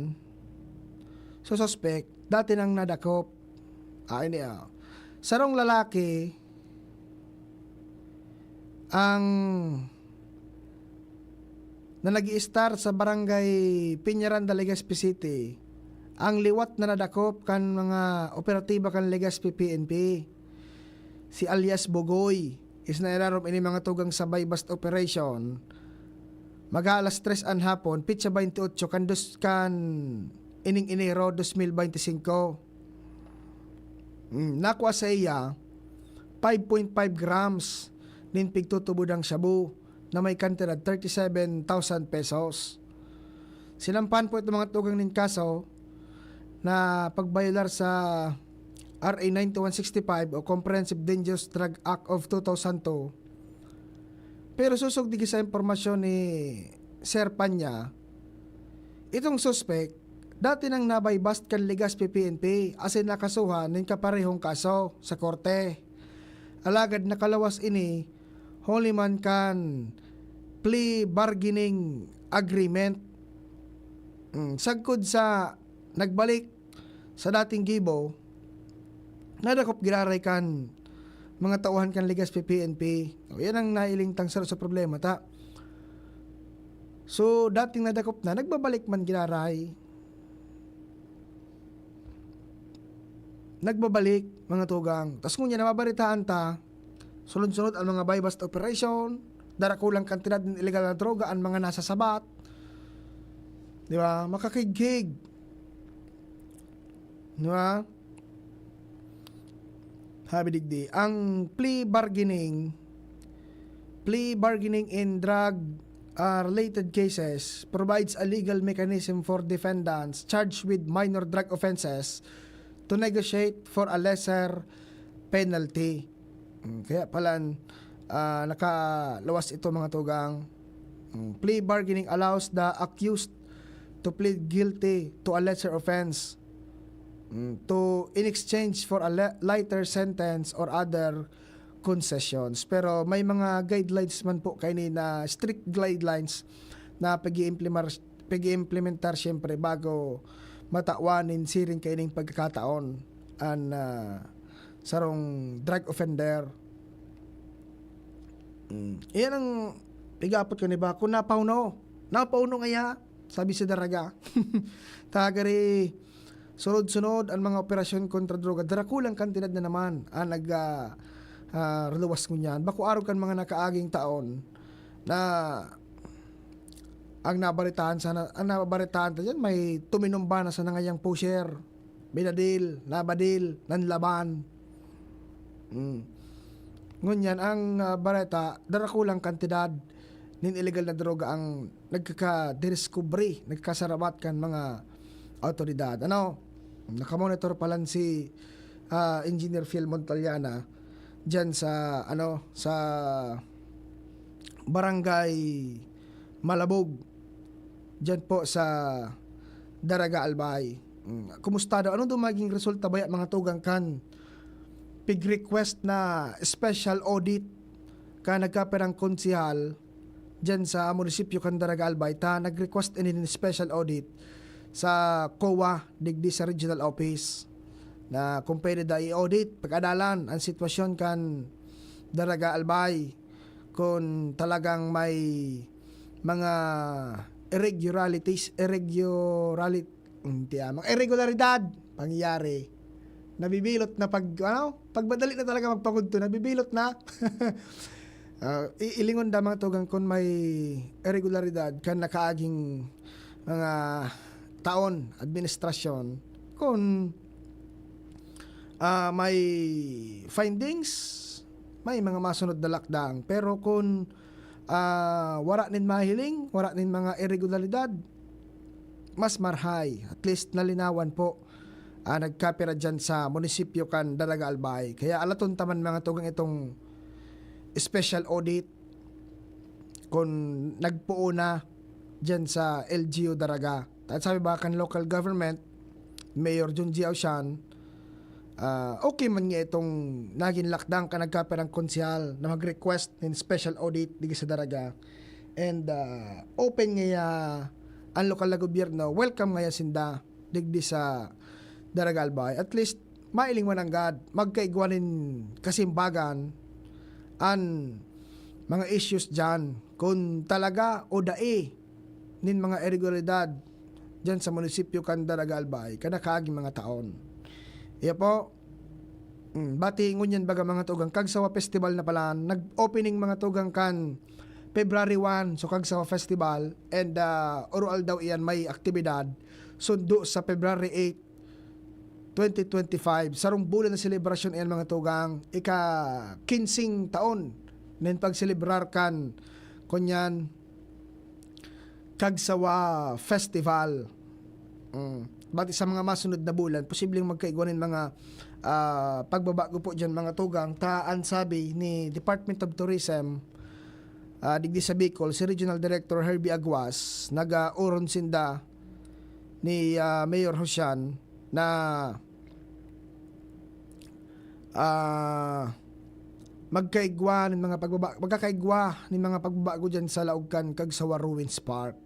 so suspect dati nang nadakop. Sarong lalaki ang na nag-i-star sa barangay Piñaranda, Legazpi City, ang liwat na nadakop kan mga operatiba kan Legazpi PNP, si alias Bogoy, is nairarom ini mga tugang sa buy-bust operation. Mag-alas 3 an hapon, pitsa 28 kan ining Enero 2025. Nakuha sa iya 5.5 grams nin pigtutubudang shabu na may kantidad 37,000 pesos. Sinampan po itong mga tugang nin kaso na pagbaylar sa RA 9165 o Comprehensive Dangerous Drug Act of 2002. Pero susog digi sa impormasyon ni Sir Panya, itong suspect dati nang nabay-bust kan Legazpi PNP asin nakasuhan nin kaparehong kaso sa korte. Alagad nakalawas ini huli man kan plea bargaining agreement. Sagkod sa nagbalik sa dating gibo, nadakop giraray kan mga tauhan kan ligas PNP. Yan ang nailing tangsar sa problema ta. So dating nadakop na, nagbabalik man giraray. Nagbabalik mga tugang. Tas ngunya na mabaritaan ta, sunod-sunod ang mga buy-bust operation, darakulang kantidad ng illegal na droga ang mga nasa sabat. Di ba? Makakigig. Di ba? Habi digdi. Ang plea bargaining in drug related cases provides a legal mechanism for defendants charged with minor drug offenses to negotiate for a lesser penalty. Kaya pala nakalawas ito mga tugang. Plea bargaining allows the accused to plead guilty to a lesser offense in exchange for a lighter sentence or other concessions. Pero may mga guidelines man po kayo na strict guidelines na pag-i-implementar syempre bago matawanin siring kayo ng pagkakataon an sarong drug offender. Iyan ang igapot ko ni ba kung napauno ngaya sabi si Daraga. Tagari sunod-sunod ang mga operasyon kontra droga, darakulang kantidad na naman ang relawas ko niyan. Bako araw kan mga nakaaging taon na ang nabaritaan ta dyan, may tuminumba na sa nangayang pusher, binadil, nabadil, nanlaban. Ngunyan, ang bareta, darakulang kantidad nin illegal na droga ang nagkaka-discovery, nagkasarabat kan mga autoridad. Nakamonitor palan si Engineer Phil Montaliana dyan sa Barangay Malabog, dyan po sa Daraga Albay. Kumusta daw? Anong maging resulta ba mga tugang kan? Pig-request na special audit ka nagkaperang konsihal dyan sa munisipyo kan Daraga Albay. Ta nag-request in special audit sa COA digdi sa regional office na kung pwede da i-audit pag-adalan ang sitwasyon kan Daraga Albay kung talagang may mga irregularidad pangyayari, nabibilot na pagmadali na talaga magpagudto, nabibilot na. Ilingon da mga tugang kung may irregularidad kan nakaaging mga taon administrasyon, kung may findings, may mga masunod na lakdang. Pero kung wala nin mahiling, wala nin mga irregularidad, mas marhay, at least nalinawan po nagkapira dyan sa munisipyo kan Daraga Albay. Kaya alaton taman mga tugang itong special audit kung nagpuo na dyan sa LGU Daraga. At sabi ba kan local government, Mayor Jun Jiao Shan, okay man nga itong naging lakdang ka nagkapirang konsyal na mag-request ng special audit digi sa Daraga. And open nga ang lokal na gobyerno, welcome nga sinda digdi sa Daraga Albay. At least mailing mananggad, magkaigwanin kasimbagan an mga issues dyan kung talaga o dae nin mga irregularidad dyan sa munisipyo kan Daraga Albay kada kaaging mga taon. Iya po, bati ngunyan baga mga tugang Kagsawa Festival na pala, nag-opening mga tugang kan February 1, so Kagsawa Festival, and oral daw iyan may aktibidad sundo sa February 8, 2025. Sarong bulan na selebrasyon iyan mga tugang, ika-15 taon nin pagselebrar kan kunyan Kagsawa Festival. Bati sa mga masunod na bulan, posibleng magkaigwanin mga pagbabago po dyan mga tugang. Taan sabi ni Department of Tourism digdi sa Bicol, si Regional Director Herbie Aguas, nag-uron sinda ni Mayor Hosyan na magkaigwa ng mga pagbabago dyan sa Laugkan kag sa Ruins Park.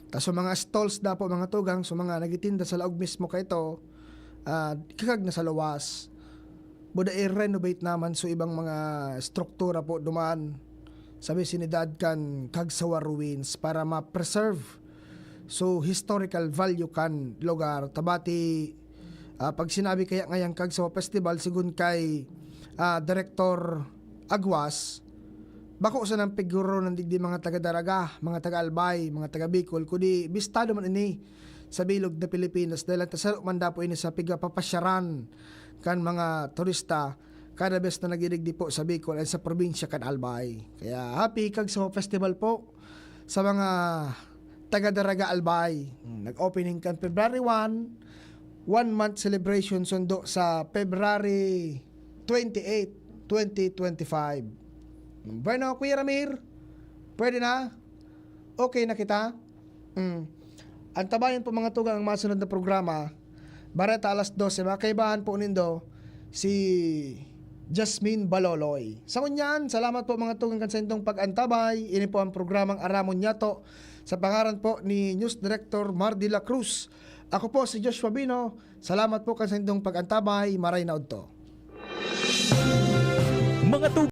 Ta so mga stalls da po mga tugang, so mga nagitinda sa laog mismo kay ito, kakag na sa lawas. Buda i-renovate naman so ibang mga struktura po dumaan sa vicinidad kan kag sa Ruins para ma-preserve so historical value kan lugar. Tabati pag sinabi kaya ngayang kag sa festival sigun kay Director Agwas, bako sa ng figuro ng digdi mga taga-Daraga, mga taga-Albay, mga taga-Bicol, kundi bistado man ini sa bilog na Pilipinas dahil tasaro man dapo ini sa pigapapasyaran kan mga turista kada bes na nagidigdi po sa Bicol at sa probinsya kan Albay. Kaya happy kag sa festival po sa mga taga-Daraga Albay. Nag-opening kan February 1, 1 month celebration sundo sa February 28, 2025. Bueno, Kuya Ramir, pwede na? Okay na kita? Antabayan po mga tugang ang masunod na programa. Bareta alas 12, makaibahan po nindo si Jasmine Baloloy. Sa kunyan, salamat po mga tugang kansentong pag-antabay. Ini po ang programang Aramon Nyato sa pangaran po ni News Director Mar de la Cruz. Ako po si Joshua Bino. Salamat po kansentong pag-antabay. Maray na udto. Mga